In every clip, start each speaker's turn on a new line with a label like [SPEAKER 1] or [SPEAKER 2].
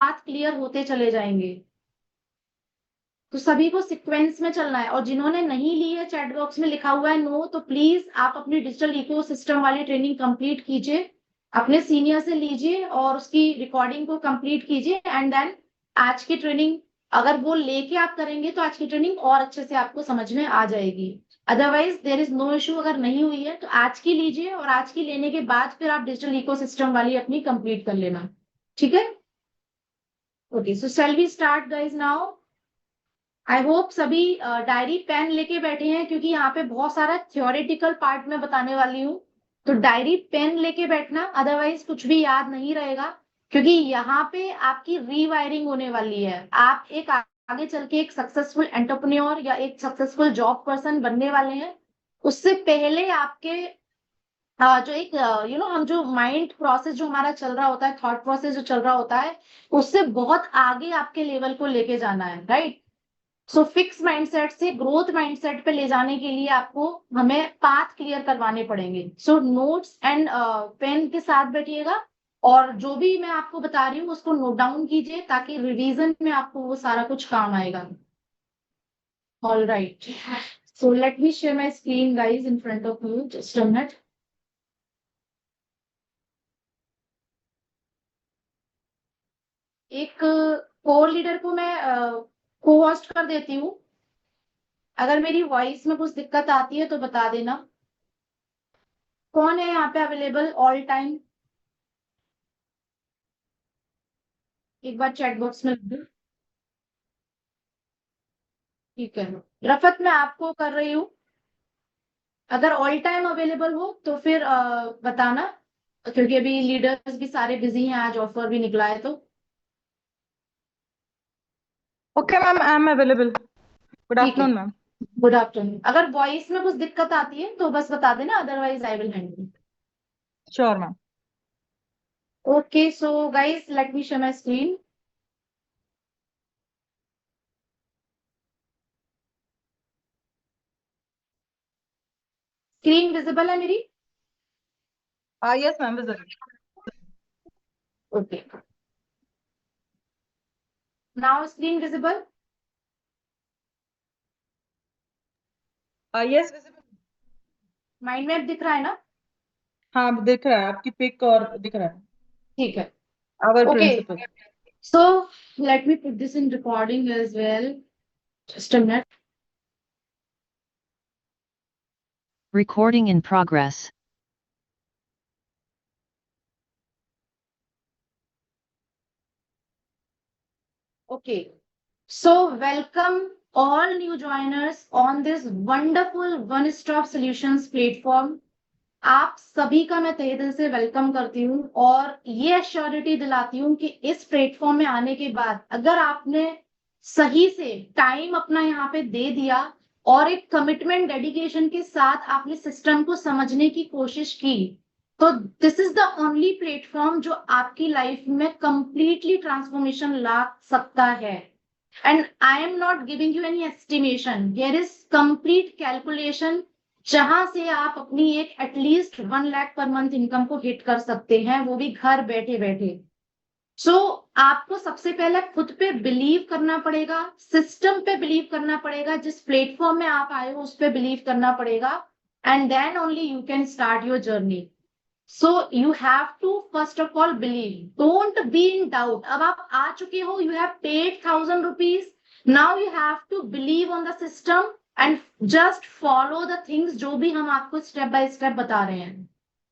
[SPEAKER 1] Path clear होते चले जाएंगे। तो सभी को सीक्वेंस में चलना है, और जिन्होंने नहीं ली है चैट बॉक्स में लिखा हुआ है नो, तो प्लीज आप अपनी डिजिटल इकोसिस्टम वाली ट्रेनिंग कंप्लीट कीजिए, अपने सीनियर से लीजिए और उसकी रिकॉर्डिंग को कंप्लीट कीजिए, एंड देन आज की ट्रेनिंग अगर वो लेके आप करेंगे तो आज की ट्रेनिंग और अच्छे से आपको समझ में आ जाएगी। Otherwise there is no issue, अगर नहीं हुई है तो आज की लीजिए, और आज की लेने के बाद फिर आप डिजिटल इकोसिस्टम वाली अपनी कंप्लीट कर लेना। ठीक है? Okay, so shall we start guys now. I hope सभी डायरी पेन लेके बैठे हैं, क्योंकि यहाँ पे बहुत सारा थ्योरेटिकल पार्ट में बताने वाली हूँ। तो डायरी पेन लेके बैठना, अदरवाइज कुछ भी याद नहीं रहेगा, क्योंकि यहाँ पे आपकी रीवायरिंग होने वाली है। आप एक आगे चल के एक सक्सेसफुल एंटरप्रेन्योर या एक सक्सेसफुल जॉब पर्सन बनने वाले हैं। उससे पहले आपके जो एक हम जो माइंड प्रोसेस जो हमारा चल रहा होता है, थॉट प्रोसेस जो चल रहा होता है, उससे बहुत आगे आपके लेवल को लेके जाना है, राइट? सो फिक्स माइंडसेट से ग्रोथ माइंडसेट पे ले जाने के लिए आपको हमें पाथ क्लियर करवाने पड़ेंगे। सो नोट्स एंड पेन के साथ बैठिएगा, और जो भी मैं आपको बता रही हूँ उसको नोट डाउन कीजिए, ताकि रिवीजन में आपको वो सारा कुछ काम आएगा। All right, so let me share my screen guys in front of you, just a minute. एक कोर लीडर को मैं को होस्ट कर देती हूँ। अगर मेरी वॉइस में कुछ दिक्कत आती है तो बता देना। कौन है यहाँ पे अवेलेबल ऑल टाइम? एक बार चैट बॉक्स में लिख दो। ठीक है, रफत मैं आपको कर रही हूँ। अगर ऑल टाइम अवेलेबल हो तो फिर बताना, क्योंकि अभी लीडर्स भी सारे बिजी हैं, आज ऑफर भी निकला है तो।
[SPEAKER 2] Okay ma'am, I am available. Good
[SPEAKER 1] ठीक है,
[SPEAKER 2] आफ्टरनून मैम।
[SPEAKER 1] Good afternoon. अगर वॉइस में कुछ दिक्कत आती है तो बस बता देना, otherwise I will handle.
[SPEAKER 2] Sure ma'am.
[SPEAKER 1] Okay, so guys let me share my screen. Screen visible है मेरी?
[SPEAKER 2] Yes ma'am, visible.
[SPEAKER 1] Okay, now screen visible.
[SPEAKER 2] Yes, visible.
[SPEAKER 1] Mind map दिख रहा है ना?
[SPEAKER 2] हाँ, अब दिख रहा है, आपकी पिक और दिख रहा है।
[SPEAKER 1] ठीक है।
[SPEAKER 2] Our
[SPEAKER 1] okay,
[SPEAKER 2] principal.
[SPEAKER 1] So let me put this in recording as well, just a minute.
[SPEAKER 3] Recording in progress.
[SPEAKER 1] Okay, so welcome all new joiners on this wonderful one-stop solutions platform. आप सभी का मैं तहे दिल से वेलकम करती हूँ, और ये एश्योरिटी दिलाती हूँ कि इस प्लेटफॉर्म में आने के बाद अगर आपने सही से टाइम अपना यहाँ पे दे दिया और एक कमिटमेंट डेडिकेशन के साथ आपने सिस्टम को समझने की कोशिश की, तो this is the only platform जो आपकी लाइफ में कंप्लीटली ट्रांसफॉर्मेशन ला सकता है। And I am not giving you any estimation, there is complete calculation, जहां से आप अपनी एक at least 1 lakh per month income को हिट कर सकते हैं, वो भी घर बैठे बैठे। सो आपको सबसे पहले खुद पे बिलीव करना पड़ेगा, सिस्टम पे बिलीव करना पड़ेगा, जिस प्लेटफॉर्म में आप आए हो उस पे बिलीव करना पड़ेगा, and then only you can start your journey. So you have to first of all believe, don't be in doubt. अब आप आ चुके हो, you have paid ₹1000, now you have to believe on the system and just follow the things जो भी हम आपको step by step बता रहे हैं।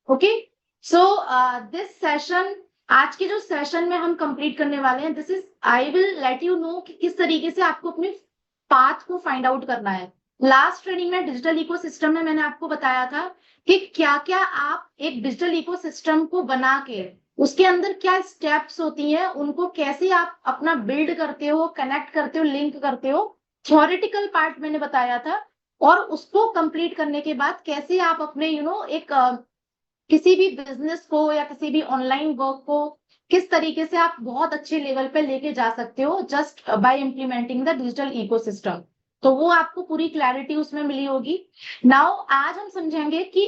[SPEAKER 1] ओके, सो दिस सेशन, आज के जो सेशन में हम कंप्लीट करने वाले हैं, this is, I will let you know कि किस तरीके से आपको अपने पाथ को फाइंड आउट करना है। लास्ट ट्रेनिंग में डिजिटल इकोसिस्टम में मैंने आपको बताया था कि क्या क्या आप एक डिजिटल इकोसिस्टम को बना के उसके अंदर क्या स्टेप्स होती हैं, उनको कैसे आप अपना बिल्ड करते हो, कनेक्ट करते हो, लिंक करते हो। थ्योरेटिकल पार्ट मैंने बताया था, और उसको कंप्लीट करने के बाद कैसे आप अपने एक किसी भी बिजनेस को या किसी भी ऑनलाइन वर्क को किस तरीके से आप बहुत अच्छे लेवल पे लेके जा सकते हो, just by implementing the digital ecosystem. तो वो आपको पूरी क्लैरिटी उसमें मिली होगी। नाउ आज हम समझेंगे कि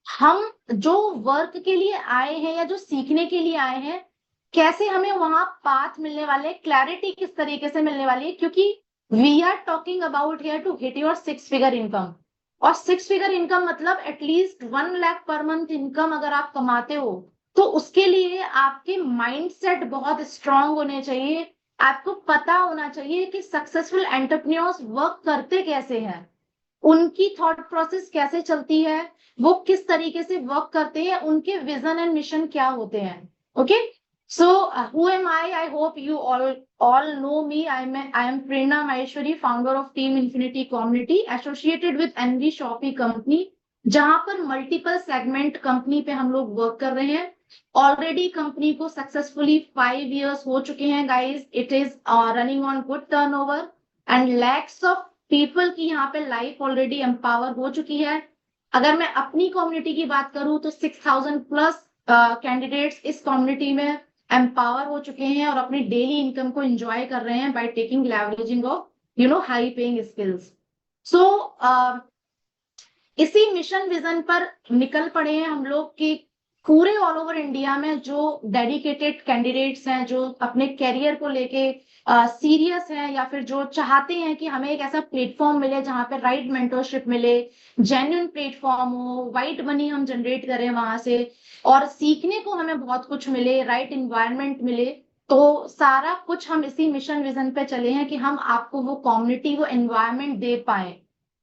[SPEAKER 1] हम जो वर्क के लिए आए हैं या जो सीखने के लिए आए हैं, कैसे हमें वहां पाथ मिलने वाले, क्लैरिटी किस तरीके से मिलने वाली है, क्योंकि we are talking about here to hit your 6 figure income. और 6 फिगर इनकम मतलब at least 1 lakh per month income अगर आप कमाते हो, तो उसके लिए आपके माइंडसेट बहुत स्ट्रांग होने चाहिए। आपको पता होना चाहिए कि सक्सेसफुल एंटरप्रेन्योर्स वर्क करते कैसे हैं, उनकी थॉट प्रोसेस कैसे चलती है, वो किस तरीके से वर्क करते हैं, उनके विजन एंड मिशन क्या होते हैं। Okay, so who am I hope you all know me. I am Prerna Maheshwari, founder of Team Infinity Community, associated with Envy Shopee Company, जहां पर मल्टीपल सेगमेंट कंपनी पे हम लोग वर्क कर रहे हैं। ऑलरेडी कंपनी को सक्सेसफुली 5 years हो चुके हैं guys. It is running on good turnover and lakhs of people की यहाँ पे लाइफ ऑलरेडी एम्पावर हो चुकी है। अगर मैं अपनी कम्युनिटी की बात करूं तो 6,000 प्लस कैंडिडेट्स इस कम्युनिटी में एम्पावर हो चुके हैं और अपनी डेली इनकम को एंजॉय कर रहे हैं by taking leveraging of high paying skills. So इसी मिशन विजन पर निकल पड़े हैं हम लोग कि पूरे ऑल ओवर इंडिया में जो डेडिकेटेड कैंडिडेट्स हैं, जो अपने करियर को लेके सीरियस हैं, या फिर जो चाहते हैं कि हमें एक ऐसा प्लेटफॉर्म मिले जहां पे राइट मेंटरशिप मिले, जेन्युइन प्लेटफॉर्म हो, वाइट मनी हम जनरेट करें वहां से, और सीखने को हमें बहुत कुछ मिले, राइट इन्वायरमेंट मिले। तो सारा कुछ हम इसी मिशन विजन पे चले हैं कि हम आपको वो कम्युनिटी, वो एनवायरमेंट दे पाए।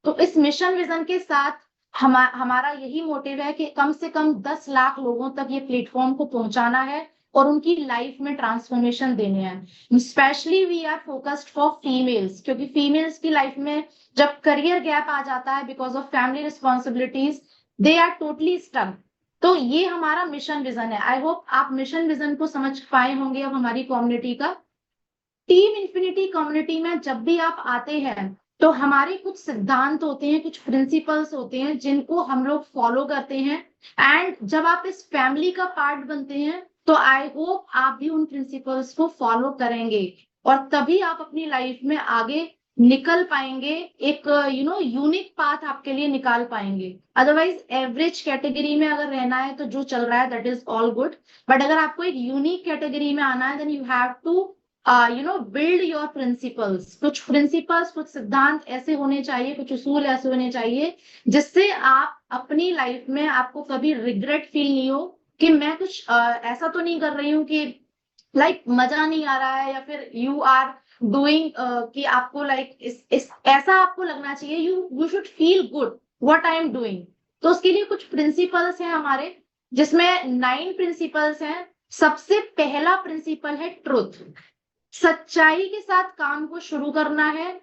[SPEAKER 1] तो इस मिशन विजन के साथ हमारा यही मोटिव है कि कम से कम 10 लाख लोगों तक ये प्लेटफॉर्म को पहुंचाना है और उनकी लाइफ में ट्रांसफॉर्मेशन देने हैं। Specially we are focused for females, क्योंकि फीमेल्स की लाइफ में जब करियर गैप आ जाता है because of family responsibilities, they are totally stuck. तो ये हमारा मिशन विजन है। आई होप आप मिशन विजन को समझ पाए होंगे अब हमारी कम्युनिटी का। टीम इन्फिनिटी कम्युनिटी में जब भी आप आते हैं तो हमारे कुछ सिद्धांत होते हैं, कुछ प्रिंसिपल्स होते हैं जिनको हम लोग फॉलो करते हैं। एंड जब आप इस फैमिली का पार्ट बनते हैं तो आई होप आप भी उन प्रिंसिपल्स को फॉलो करेंगे और तभी आप अपनी लाइफ में आगे निकल पाएंगे, एक यूनिक पाथ आपके लिए निकाल पाएंगे। अदरवाइज एवरेज कैटेगरी में अगर रहना है तो जो चल रहा है that is all good, but अगर आपको एक यूनिक कैटेगरी में आना है then you have to build your principles. कुछ प्रिंसिपल्स, कुछ सिद्धांत ऐसे होने चाहिए, कुछ उसूल ऐसे होने चाहिए जिससे आप अपनी लाइफ में आपको कभी रिग्रेट फील नहीं हो कि मैं कुछ ऐसा तो नहीं कर रही हूँ कि मजा नहीं आ रहा है, या फिर यू आर डूइंग कि आपको इस ऐसा आपको लगना चाहिए, you should feel good what I am doing. तो उसके लिए कुछ प्रिंसिपल्स हैं हमारे, जिसमें 9 प्रिंसिपल्स हैं। सबसे पहला प्रिंसिपल है ट्रुथ, सच्चाई के साथ काम को शुरू करना है।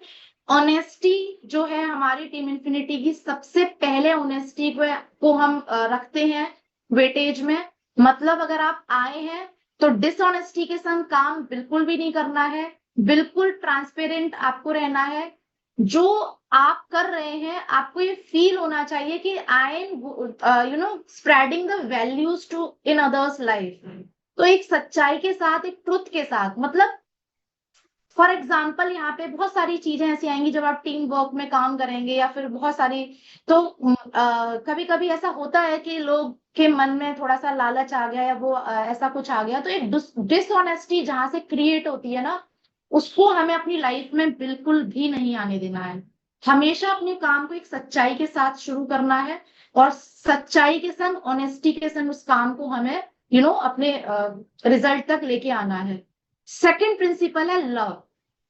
[SPEAKER 1] ऑनेस्टी जो है हमारी टीम इन्फिनिटी की, सबसे पहले ऑनेस्टी को हम रखते हैं वेटेज में। मतलब अगर आप आए हैं तो डिसऑनेस्टी के संग काम बिल्कुल भी नहीं करना है, बिल्कुल ट्रांसपेरेंट आपको रहना है। जो आप कर रहे हैं आपको ये फील होना चाहिए कि I am spreading the values to in others life. तो एक सच्चाई के साथ, एक ट्रुथ के साथ, मतलब फॉर एग्जाम्पल यहाँ पे बहुत सारी चीजें ऐसी आएंगी जब आप टीम वर्क में काम करेंगे, या फिर बहुत सारी, तो कभी कभी ऐसा होता है कि लोग के मन में थोड़ा सा लालच आ गया या वो ऐसा कुछ आ गया, तो एक डिसऑनेस्टी जहां से क्रिएट होती है ना, उसको हमें अपनी लाइफ में बिल्कुल भी नहीं आने देना है। हमेशा अपने काम को एक सच्चाई के साथ शुरू करना है और सच्चाई के संग, ऑनेस्टी के संग उस काम को हमें अपने रिजल्ट तक लेके आना है। सेकेंड प्रिंसिपल है लव।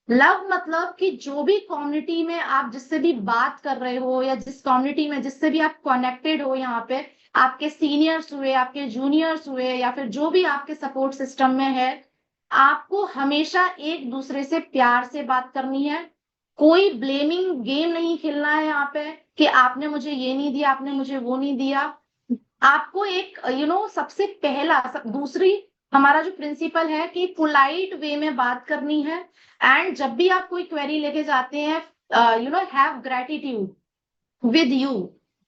[SPEAKER 1] लव मतलब कि जो भी कम्युनिटी में आप जिससे भी बात कर रहे हो, या जिस कम्युनिटी में जिससे भी आप कनेक्टेड हो, यहाँ पे आपके सीनियर्स हुए, आपके जूनियर्स हुए, या फिर जो भी आपके सपोर्ट सिस्टम में है, आपको हमेशा एक दूसरे से प्यार से बात करनी है। कोई ब्लेमिंग गेम नहीं खेलना है यहाँ पे कि आपने मुझे ये नहीं दिया, आपने मुझे वो नहीं दिया। आपको एक सबसे पहला दूसरी हमारा जो प्रिंसिपल है कि पोलाइट वे में बात करनी है। एंड जब भी आप कोई क्वेरी लेके जाते हैं, have gratitude with you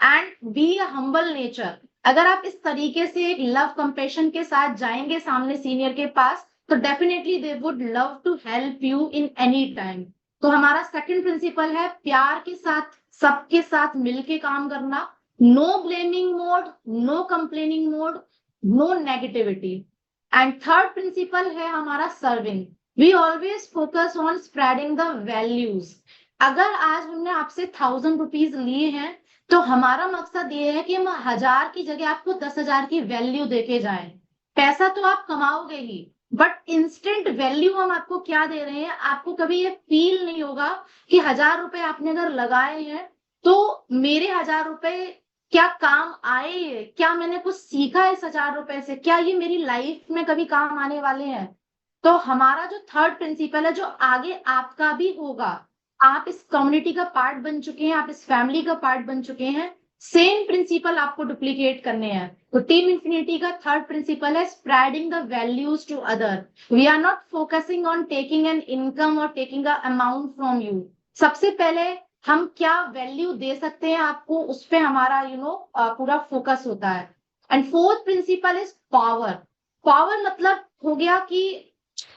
[SPEAKER 1] and be a humble nature. अगर आप इस तरीके से एक लव कंपेशन के साथ जाएंगे सामने सीनियर के पास, तो definitely they would love to help you in any time. तो हमारा सेकंड प्रिंसिपल है प्यार के साथ, सबके साथ मिलके काम करना। No blaming mode, no complaining mode, no negativity. And third principle है हमारा serving. We always focus on spreading the values. अगर आज हमने आपसे 1000 रुपीज लिए हैं तो हमारा मकसद ये है कि हम 1000 की जगह आपको 10,000 की वैल्यू देके जाएं। पैसा तो आप कमाओगे ही, बट इंस्टेंट वैल्यू हम आपको क्या दे रहे हैं, आपको कभी ये फील नहीं होगा कि 1000 रुपए आपने अगर लगाए हैं तो मेरे 1000 रुपए क्या काम आए, क्या मैंने कुछ सीखा है इस 1000 रुपए से, क्या ये मेरी लाइफ में कभी काम आने वाले हैं। तो हमारा जो थर्ड प्रिंसिपल है, जो आगे आपका भी होगा, आप इस कम्युनिटी का पार्ट बन चुके हैं, आप इस फैमिली का पार्ट बन चुके हैं, सेम प्रिंसिपल आपको डुप्लीकेट करने हैं। तो टीम इन्फिनिटी का थर्ड प्रिंसिपल है spreading the values to other. We are not focusing on taking an income और taking a amount from you. सबसे पहले हम क्या वैल्यू दे सकते हैं आपको, उस पे हमारा पूरा फोकस होता है। And fourth principle is power. Power मतलब हो गया कि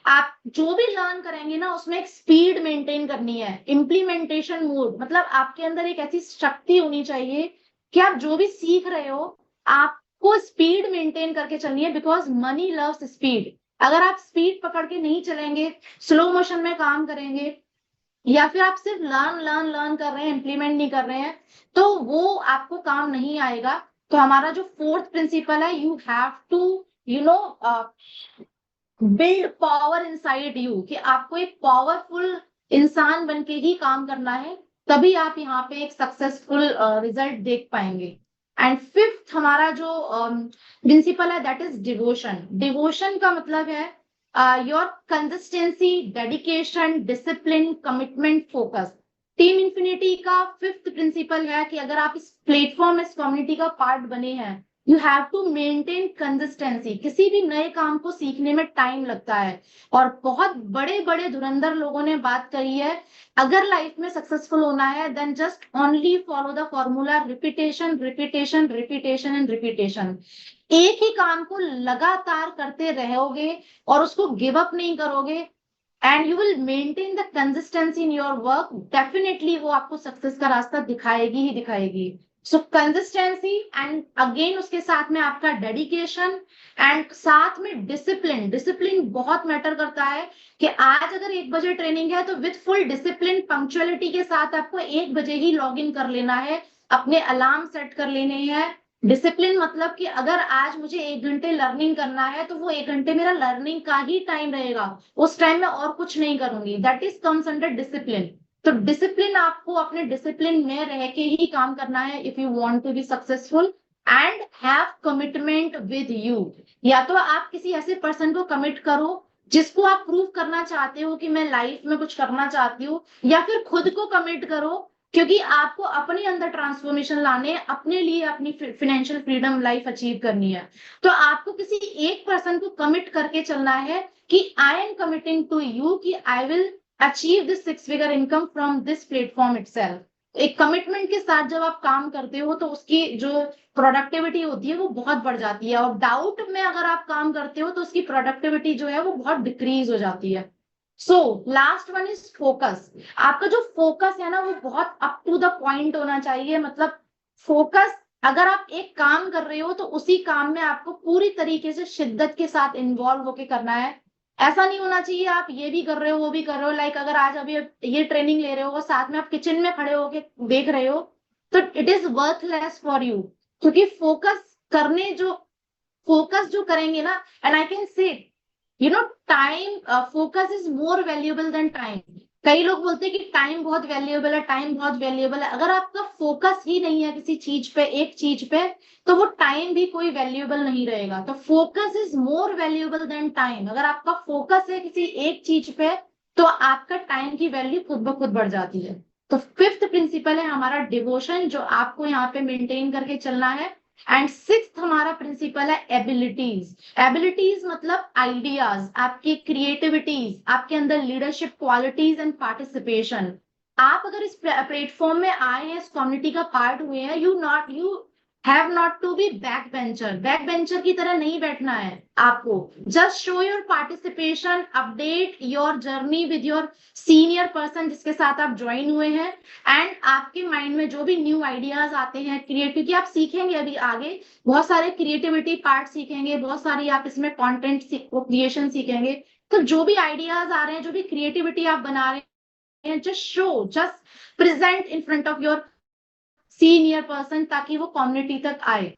[SPEAKER 1] आप जो भी लर्न करेंगे ना उसमें एक स्पीड मेंटेन करनी है। इम्प्लीमेंटेशन मोड मतलब आपके अंदर एक ऐसी शक्ति होनी चाहिए कि आप जो भी सीख रहे हो आपको स्पीड मेंटेन करके चलनी है, बिकॉज मनी लव्स स्पीड। अगर आप स्पीड पकड़ के नहीं चलेंगे, स्लो मोशन में काम करेंगे, या फिर आप सिर्फ लर्न लर्न लर्न कर रहे हैं, इंप्लीमेंट नहीं कर रहे हैं, तो वो आपको काम नहीं आएगा। तो हमारा जो फोर्थ प्रिंसिपल है, you have to build power inside you, कि आपको एक पावरफुल इंसान बन के ही काम करना है, तभी आप यहाँ पे एक सक्सेसफुल रिजल्ट देख पाएंगे। एंड फिफ्थ हमारा जो प्रिंसिपल है दैट इज डिवोशन। डिवोशन का मतलब है your consistency, dedication, discipline, commitment, focus. Team infinity का फिफ्थ प्रिंसिपल है कि अगर आप इस प्लेटफॉर्म, इस कम्युनिटी का पार्ट बने हैं, you have to maintain consistency. किसी भी नए काम को सीखने में टाइम लगता है, और बहुत बड़े बड़े धुरंधर लोगों ने बात करी है, अगर लाइफ में सक्सेसफुल होना है then just only follow the formula repetition repetition repetition and repetition. एक ही काम को लगातार करते रहोगे और उसको गिव अप नहीं करोगे, and you will maintain the consistency in your work, definitely वो आपको सक्सेस का रास्ता दिखाएगी ही दिखाएगी। सो कंसिस्टेंसी, एंड अगेन उसके साथ में आपका डेडिकेशन, एंड साथ में डिसिप्लिन। डिसिप्लिन बहुत मैटर करता है कि आज अगर 1 बजे ट्रेनिंग है तो विद फुल डिसिप्लिन, पंक्चुअलिटी के साथ आपको 1 बजे ही लॉग इन कर लेना है, अपने अलार्म सेट कर लेने हैं। डिसिप्लिन मतलब कि अगर आज मुझे 1 घंटे लर्निंग करना है तो वो 1 घंटे मेरा लर्निंग का ही टाइम रहेगा, उस टाइम में और कुछ नहीं करूंगी, that is comes under discipline. तो डिसिप्लिन, आपको अपने डिसिप्लिन में रह के ही काम करना है if you want to be successful. And have commitment with you. या तो आप किसी ऐसे पर्सन को कमिट करो जिसको आप प्रूव करना चाहते हो कि मैं लाइफ में कुछ करना चाहती हूँ, या फिर खुद को कमिट करो, क्योंकि आपको अपने अंदर ट्रांसफॉर्मेशन लाने, अपने लिए अपनी फाइनेंशियल फ्रीडम लाइफ अचीव करनी है। तो आपको किसी एक पर्सन को कमिट करके चलना है कि I am committing to you कि I will achieve this 6 figure income from this platform itself. एक कमिटमेंट के साथ जब आप काम करते हो तो उसकी जो प्रोडक्टिविटी होती है वो बहुत बढ़ जाती है, और डाउट में अगर आप काम करते हो तो उसकी प्रोडक्टिविटी जो है वो बहुत डिक्रीज हो जाती है। So last one is focus. आपका जो फोकस है ना वो बहुत अप टू द पॉइंट होना चाहिए। मतलब फोकस, अगर आप एक काम कर रहे हो तो उसी काम में आपको पूरी तरीके से शिद्दत के साथ इन्वॉल्व होके करना है। ऐसा नहीं होना चाहिए आप ये भी कर रहे हो वो भी कर रहे हो, लाइक अगर आज अभी ये ट्रेनिंग ले रहे हो साथ में आप किचन में खड़े होके देख रहे हो, तो it is worthless for you. क्योंकि फोकस जो करेंगे ना, and I can say time, focus is more valuable then time. कई लोग बोलते हैं कि टाइम बहुत वैल्यूएबल है, टाइम बहुत वैल्यूएबल है। अगर आपका फोकस ही नहीं है किसी चीज पे, एक चीज पे, तो वो टाइम भी कोई वैल्यूएबल नहीं रहेगा। तो focus is more valuable then time. अगर आपका फोकस है किसी एक चीज पे तो आपका टाइम की वैल्यू खुद ब खुद बढ़ जाती है। तो फिफ्थ प्रिंसिपल है हमारा डिवोशन, जो आपको यहाँ पे मेंटेन करके चलना है। एंड सिक्स्थ हमारा प्रिंसिपल है एबिलिटीज। एबिलिटीज मतलब आइडियाज, आपकी क्रिएटिविटीज, आपके अंदर लीडरशिप क्वालिटीज एंड पार्टिसिपेशन। आप अगर इस प्लेटफॉर्म में आए हैं, इस कम्युनिटी का पार्ट हुए हैं, you have not to be back bencher, back bencher की तरह नहीं बैठना है आपको। Just show your participation, update your journey with your senior person जिसके साथ आप ज्वाइन हुए हैं, एंड आपके माइंड में जो भी न्यू आइडियाज आते हैं क्रिएट, क्योंकि आप सीखेंगे अभी आगे बहुत सारे क्रिएटिविटी पार्ट सीखेंगे, बहुत सारी आप इसमें कंटेंट क्रिएशन सीखेंगे, तो जो भी आइडियाज आ रहे हैं, जो भी क्रिएटिविटी आप बना रहे हैं, just show, just present in front of your senior person ताकि वो कम्युनिटी तक आए।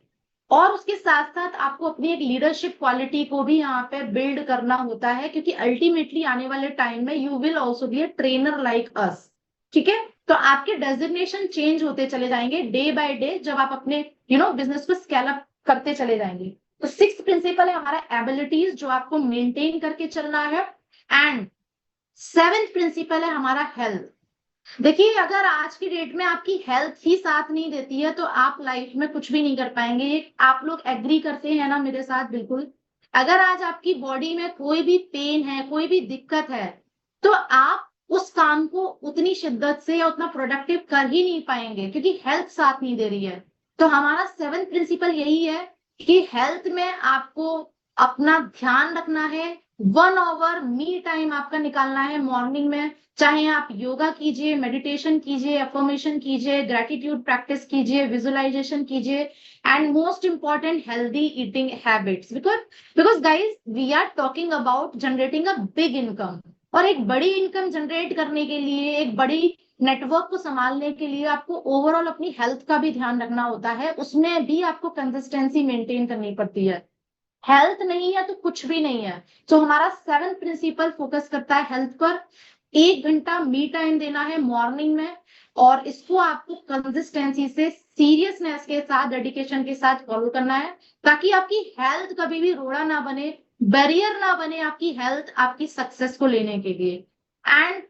[SPEAKER 1] और उसके साथ साथ आपको अपनी एक लीडरशिप क्वालिटी को भी यहाँ पे बिल्ड करना होता है, क्योंकि अल्टीमेटली आने वाले टाइम में you will also be a trainer like us. ठीक है, तो आपके डेजिग्नेशन चेंज होते चले जाएंगे डे बाय डे जब आप अपने बिजनेस को स्केल अप करते चले जाएंगे। तो 6th प्रिंसिपल है हमारा एबिलिटीज, जो आपको मेंटेन करके चलना है। एंड 7th प्रिंसिपल है हमारा हेल्थ। देखिए, अगर आज की डेट में आपकी हेल्थ ही साथ नहीं देती है तो आप लाइफ में कुछ भी नहीं कर पाएंगे। आप लोग एग्री करते हैं ना मेरे साथ? बिल्कुल। अगर आज आपकी बॉडी में कोई भी पेन है, कोई भी दिक्कत है, तो आप उस काम को उतनी शिद्दत से या उतना प्रोडक्टिव कर ही नहीं पाएंगे, क्योंकि हेल्थ साथ नहीं दे रही है। तो हमारा 7th प्रिंसिपल यही है कि हेल्थ में आपको अपना ध्यान रखना है। 1 आवर मी टाइम आपका निकालना है मॉर्निंग में, चाहे आप योगा कीजिए, मेडिटेशन कीजिए, अफर्मेशन कीजिए, ग्रेटिट्यूड प्रैक्टिस कीजिए, विजुअलाइजेशन कीजिए, and most important healthy eating habits. Because guys we are talking about generating a big income, और एक बड़ी इनकम जनरेट करने के लिए, एक बड़ी नेटवर्क को संभालने के लिए आपको ओवरऑल अपनी हेल्थ का भी ध्यान रखना होता है। उसमें भी आपको कंसिस्टेंसी मेंटेन करनी पड़ती है। हेल्थ नहीं है तो कुछ भी नहीं है। तो हमारा 7th प्रिंसिपल फोकस करता है हेल्थ पर। 1 घंटा मी टाइम देना है मॉर्निंग में, और इसको आपको कंसिस्टेंसी से, सीरियसनेस के साथ, डेडिकेशन के साथ फॉलो करना है, ताकि आपकी हेल्थ कभी भी रोड़ा ना बने, बैरियर ना बने आपकी हेल्थ आपकी सक्सेस को लेने के लिए। एंड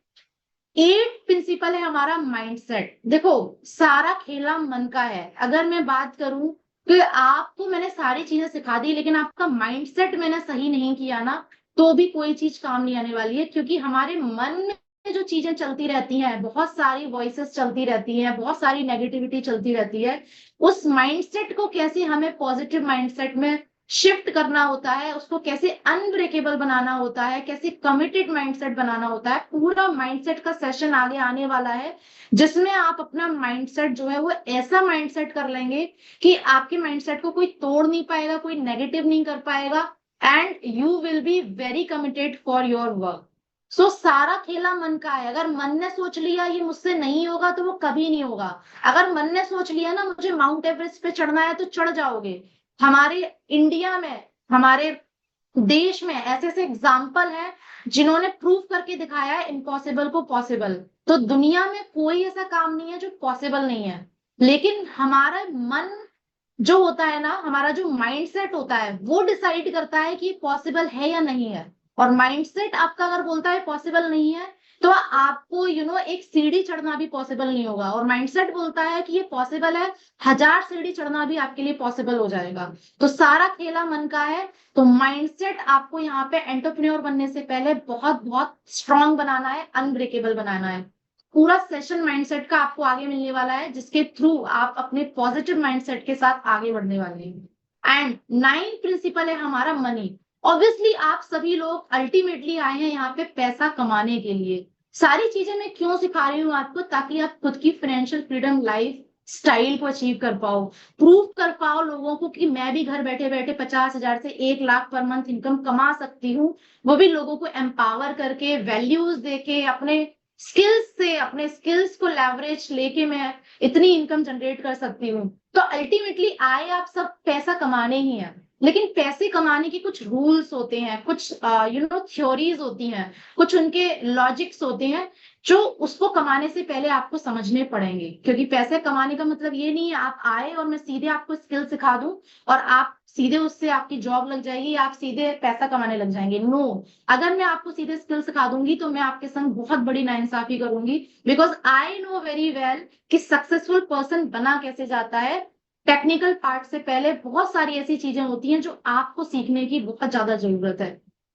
[SPEAKER 1] 8th प्रिंसिपल है हमारा माइंडसेट। देखो, सारा खेला मन का है। अगर मैं बात करूं कि आपको मैंने सारी चीजें सिखा दी, लेकिन आपका माइंडसेट मैंने सही नहीं किया ना, तो भी कोई चीज काम नहीं आने वाली है। क्योंकि हमारे मन में जो चीजें चलती रहती हैं, बहुत सारी वॉइसेस चलती रहती हैं, बहुत सारी नेगेटिविटी चलती रहती है, उस माइंडसेट को कैसे हमें पॉजिटिव माइंडसेट में शिफ्ट करना होता है, उसको कैसे अनब्रेकेबल बनाना होता है, कैसे कमिटेड माइंडसेट बनाना होता है, पूरा माइंडसेट का सेशन आगे आने वाला है, जिसमें आप अपना माइंडसेट जो है वो ऐसा माइंडसेट कर लेंगे कि आपके माइंडसेट को कोई तोड़ नहीं पाएगा, कोई नेगेटिव नहीं कर पाएगा, and you will be very committed for your work. So सारा खेला मन का है। अगर मन ने सोच लिया ये मुझसे नहीं होगा तो वो कभी नहीं होगा। अगर मन ने सोच लिया ना मुझे माउंट एवरेस्ट पे चढ़ना है, तो चढ़ जाओगे। हमारे इंडिया में, हमारे देश में ऐसे ऐसे एग्जाम्पल हैं जिन्होंने प्रूव करके दिखाया है इम्पॉसिबल को पॉसिबल। तो दुनिया में कोई ऐसा काम नहीं है जो पॉसिबल नहीं है, लेकिन हमारा मन जो होता है ना, हमारा जो माइंडसेट होता है, वो डिसाइड करता है कि पॉसिबल है या नहीं है। और माइंडसेट आपका अगर बोलता है पॉसिबल नहीं है, तो आपको एक सीढ़ी चढ़ना भी पॉसिबल नहीं होगा। और माइंडसेट बोलता है कि ये पॉसिबल है, 1000 सीढ़ी चढ़ना भी आपके लिए पॉसिबल हो जाएगा। तो सारा खेला मन का है। तो माइंडसेट आपको यहाँ पे एंटरप्रेन्योर बनने से पहले बहुत बहुत स्ट्रांग बनाना है, अनब्रेकेबल बनाना है। पूरा सेशन माइंडसेट का आपको आगे मिलने वाला है, जिसके थ्रू आप अपने पॉजिटिव माइंडसेट के साथ आगे बढ़ने वाले हैं। एंड 9th प्रिंसिपल है हमारा मनी। ऑब्वियसली आप सभी लोग अल्टीमेटली आए हैं यहाँ पे पैसा कमाने के लिए। सारी चीजें मैं क्यों सिखा रही हूँ आपको? ताकि आप खुद की फाइनेंशियल फ्रीडम लाइफ स्टाइल को अचीव कर पाओ, प्रूव कर पाओ लोगों को कि मैं भी घर बैठे बैठे 50,000 से 1 लाख पर मंथ इनकम कमा सकती हूँ। वो भी लोगों को एम्पावर करके, वैल्यूज देके, अपने स्किल्स से, अपने स्किल्स को लेवरेज लेके मैं इतनी इनकम जनरेट कर सकती हूँ। तो अल्टीमेटली आए आप सब पैसा कमाने ही है, लेकिन पैसे कमाने के कुछ रूल्स होते हैं, कुछ थ्योरीज होती हैं, कुछ उनके लॉजिक्स होते हैं, जो उसको कमाने से पहले आपको समझने पड़ेंगे। क्योंकि पैसे कमाने का मतलब ये नहीं है आप आए और मैं सीधे आपको स्किल सिखा दूं और आप सीधे उससे आपकी जॉब लग जाएगी, आप सीधे पैसा कमाने लग जाएंगे। नो, अगर मैं आपको सीधे स्किल सिखा दूंगी तो मैं आपके संग बहुत बड़ी नाइंसाफी करूंगी। Because I know very well कि सक्सेसफुल पर्सन बना कैसे जाता है। टेक्निकल पार्ट से पहले बहुत सारी ऐसी चीजें होती हैं जो आपको सीखने की बहुत ज्यादा जरूरत है।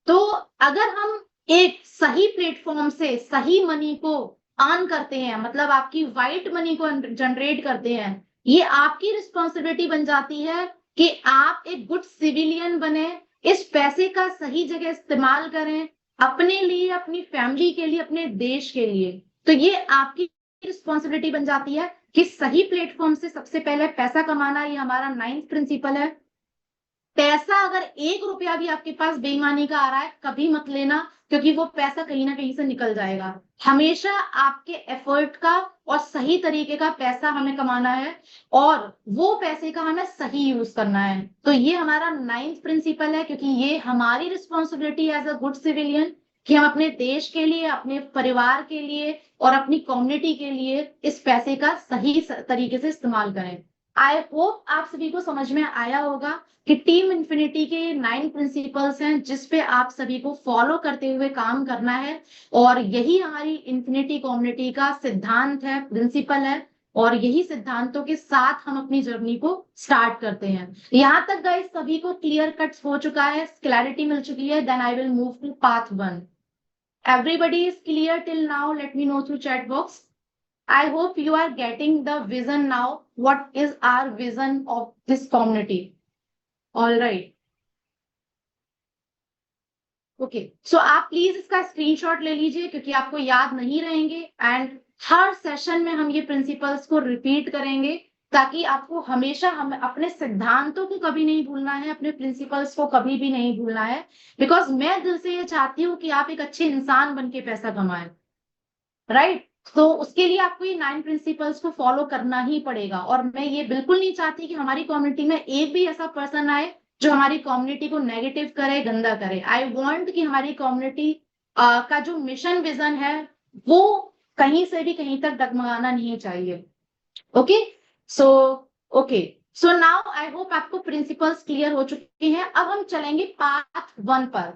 [SPEAKER 1] तो अगर हम एक सही प्लेटफॉर्म से सही मनी को अर्न करते हैं, मतलब आपकी व्हाइट मनी को जनरेट करते हैं, ये आपकी रिस्पॉन्सिबिलिटी बन जाती है कि आप एक गुड सिविलियन बने, इस पैसे का सही जगह इस्तेमाल करें, अपने लिए, अपनी फैमिली के लिए, अपने देश के लिए। तो ये आपकी रिस्पॉन्सिबिलिटी बन जाती है कि सही प्लेटफॉर्म से सबसे पहले पैसा कमाना, ये हमारा 9th प्रिंसिपल है। पैसा अगर 1 रुपया भी आपके पास बेईमानी का आ रहा है, कभी मत लेना, क्योंकि वो पैसा कहीं ना कहीं से निकल जाएगा। हमेशा आपके एफर्ट का और सही तरीके का पैसा हमें कमाना है, और वो पैसे का हमें सही यूज करना है। तो ये हमारा 9th प्रिंसिपल है, क्योंकि ये हमारी responsibility as a good civilian कि हम अपने देश के लिए, अपने परिवार के लिए और अपनी कम्युनिटी के लिए इस पैसे का सही तरीके से इस्तेमाल करें। आई होप आप सभी को समझ में आया होगा कि टीम इन्फिनिटी के ये 9 प्रिंसिपल्स हैं जिस पे आप सभी को फॉलो करते हुए काम करना है, और यही हमारी इन्फिनिटी कम्युनिटी का सिद्धांत है, प्रिंसिपल है, और यही सिद्धांतों के साथ हम अपनी जर्नी को स्टार्ट करते हैं। यहाँ तक गाइस सभी को क्लियर कट्स हो चुका है, क्लैरिटी मिल चुकी है? Then I will move to path 1। Everybody is clear till now? Let me know through chat box. I hope you are getting the vision now. What is our vision of this community? All right. Okay, so आप please इसका screenshot ले लीजिए, क्योंकि आपको याद नहीं रहेंगे, and her session में हम ये प्रिंसिपल्स को रिपीट करेंगे, ताकि आपको हमेशा हम अपने सिद्धांतों को कभी नहीं भूलना है, अपने प्रिंसिपल्स को कभी भी नहीं भूलना है। बिकॉज मैं दिल से ये चाहती हूँ कि आप एक अच्छे इंसान बन के पैसा कमाएं, राइट? तो उसके लिए आपको ये 9 प्रिंसिपल्स को फॉलो करना ही पड़ेगा। और मैं ये बिल्कुल नहीं चाहती कि हमारी कम्युनिटी में एक भी ऐसा पर्सन आए जो हमारी कम्युनिटी को नेगेटिव करे, गंदा करे। आई वांट कि हमारी कम्युनिटी का जो मिशन विजन है वो कहीं से भी कहीं तक डगमगाना नहीं चाहिए। Okay, so now I hope आपको प्रिंसिपल्स क्लियर हो चुके हैं। अब हम चलेंगे पाथ 1 पर।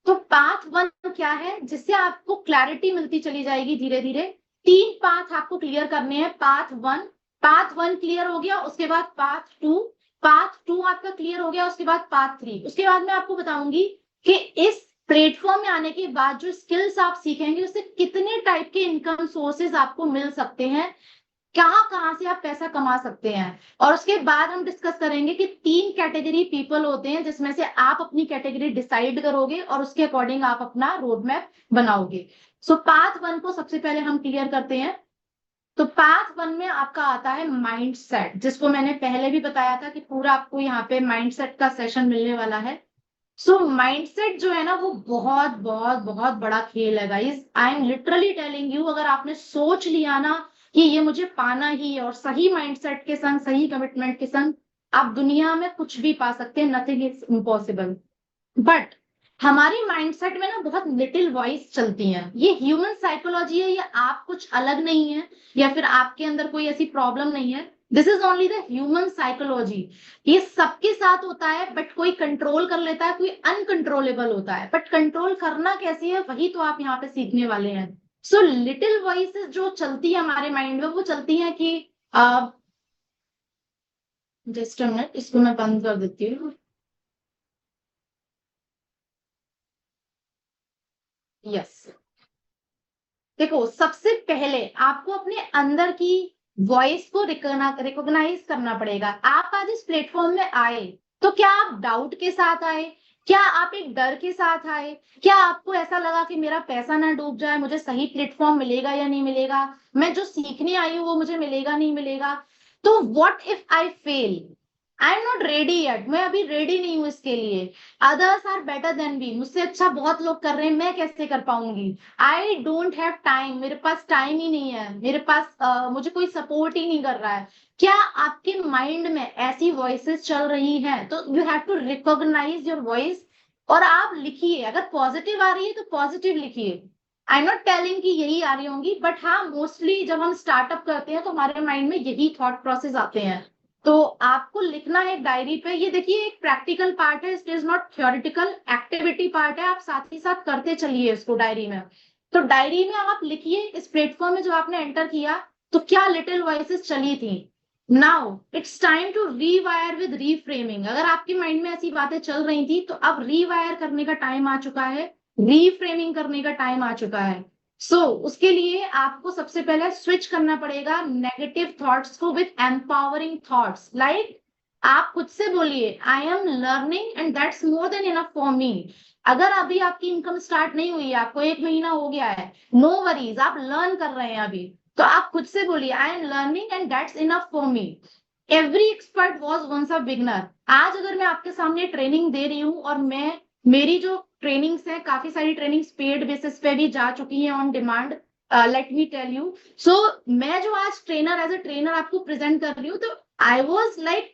[SPEAKER 1] तो पाथ 1 क्या है, जिससे आपको क्लैरिटी मिलती चली जाएगी धीरे धीरे। 3 पाथ आपको क्लियर करने हैं। पाथ 1 क्लियर हो गया, उसके बाद पाथ 2 आपका क्लियर हो गया, उसके बाद पाथ 3। उसके बाद मैं आपको बताऊंगी कि इस प्लेटफॉर्म में आने के बाद जो स्किल्स आप सीखेंगे उससे कितने टाइप के इनकम सोर्सेज आपको मिल सकते हैं, कहां से आप पैसा कमा सकते हैं। और उसके बाद हम डिस्कस करेंगे कि 3 कैटेगरी पीपल होते हैं, जिसमें से आप अपनी कैटेगरी डिसाइड करोगे और उसके अकॉर्डिंग आप अपना रोड मैप बनाओगे। सो पाथ 1 को सबसे पहले हम क्लियर करते हैं। तो पाथ 1 में आपका आता है माइंड सेट, जिसको मैंने पहले भी बताया था कि पूरा आपको यहाँ पे माइंड सेट का सेशन मिलने वाला है। सो माइंडसेट जो है ना, वो बहुत बहुत बहुत बड़ा खेल है guys. I am literally telling you, अगर आपने सोच लिया ना कि ये मुझे पाना ही है, और सही माइंडसेट के संग, सही कमिटमेंट के संग, आप दुनिया में कुछ भी पा सकते हैं। Nothing is impossible. बट हमारे माइंडसेट में ना बहुत लिटिल वॉइस चलती है। ये ह्यूमन साइकोलॉजी है, ये आप कुछ अलग नहीं है, या फिर आपके अंदर कोई ऐसी प्रॉब्लम नहीं है। This is only the human psychology. ये सबके साथ होता है, बट कोई कंट्रोल कर लेता है, कोई अनकंट्रोलेबल होता है। बट कंट्रोल करना कैसे है, वही तो आप यहाँ पे सीखने वाले हैं। सो लिटिल वॉइसेस जो चलती है हमारे माइंड में, वो चलती है कि जस्ट अ मिनट, इसको मैं बंद कर देती हूँ। यस, देखो, सबसे पहले आपको अपने अंदर की वॉइस को रिकॉग्नाइज करना पड़ेगा। आप आज इस प्लेटफॉर्म में आए तो क्या आप डाउट के साथ आए, क्या आप एक डर के साथ आए, क्या आपको ऐसा लगा कि मेरा पैसा ना डूब जाए, मुझे सही प्लेटफॉर्म मिलेगा या नहीं मिलेगा, मैं जो सीखने आई हूँ वो मुझे मिलेगा नहीं मिलेगा? तो what if I fail? I am not ready yet, मैं अभी रेडी नहीं हूं इसके लिए। Others are better than me, मुझसे अच्छा बहुत लोग कर रहे हैं, मैं कैसे कर पाऊंगी? आई डोंट हैव टाइम, मेरे पास टाइम ही नहीं है, मेरे पास मुझे कोई सपोर्ट ही नहीं कर रहा है। क्या आपके माइंड में ऐसी वॉइसेस चल रही हैं? तो you have to recognise your voice, और आप लिखिए। अगर पॉजिटिव आ रही है तो पॉजिटिव लिखिए। आई एम नॉट टेलिंग कि यही आ रही होंगी, बट हाँ, मोस्टली जब हम स्टार्टअप करते हैं तो हमारे माइंड में यही थॉट प्रोसेस आते हैं। तो आपको लिखना है डायरी पे। ये देखिए, एक प्रैक्टिकल पार्ट है, it is not theoretical, activity part है। आप साथ ही साथ करते चलिए इसको डायरी में। तो डायरी में आप लिखिए, इस प्लेटफॉर्म में जो आपने एंटर किया तो क्या लिटिल वॉइसेस चली थी। Now it's time to rewire with reframing. अगर आपके माइंड में ऐसी बातें चल रही थी तो अब रीवायर करने का टाइम आ चुका है, रीफ्रेमिंग करने का टाइम आ चुका है। सो उसके लिए आपको सबसे पहले स्विच करना पड़ेगा नेगेटिव थॉट्स को विथ एम्पावरिंग थॉट्स। लाइक आप खुद से बोलिए I am learning and that's more than enough for मी। अगर अभी आपकी इनकम स्टार्ट नहीं हुई है, आपको 1 महीना हो गया है, नो वरीज, आप लर्न कर रहे हैं अभी, तो आप खुद से बोलिए I am learning and that's enough for me. Every expert was once a beginner. आज अगर मैं आपके सामने ट्रेनिंग दे रही हूँ और मेरी जो ट्रेनिंग्स हैं, काफी सारी ट्रेनिंग्स पेड बेसिस पे भी जा चुकी हैं, on demand, let me tell you. So मैं जो आज ट्रेनर एज अ ट्रेनर आपको प्रेजेंट कर रही हूँ, तो आई वॉज लाइक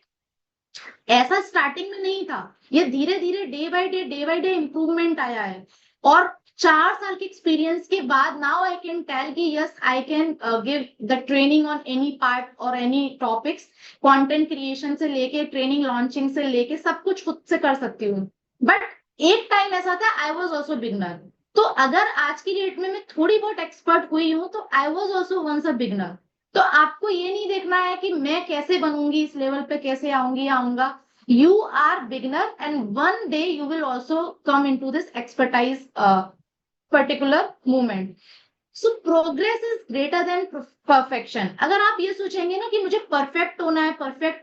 [SPEAKER 1] ऐसा स्टार्टिंग में नहीं था। ये धीरे धीरे डे बाय डे इंप्रूवमेंट आया है। और 4 साल के एक्सपीरियंस के बाद नाउ आई कैन टेल कि yes I can give the training on any part और एनी टॉपिक्स। कंटेंट क्रिएशन से लेके ट्रेनिंग लॉन्चिंग से लेके सब कुछ खुद से कर सकती हूँ। बट एक टाइम ऐसा था आई वॉज ऑल्सो बिगनर। तो अगर आज की डेट में मैं थोड़ी बहुत एक्सपर्ट हुई हूँ, तो I was also once a beginner. तो आपको ये नहीं देखना है कि मैं कैसे बनूंगी, इस लेवल पे कैसे आऊंगी या आऊंगा। You are beginner and one day you will also come in to this expertise particular movement. So progress is greater than perfection. अगर आप ये सोचेंगे ना कि मुझे परफेक्ट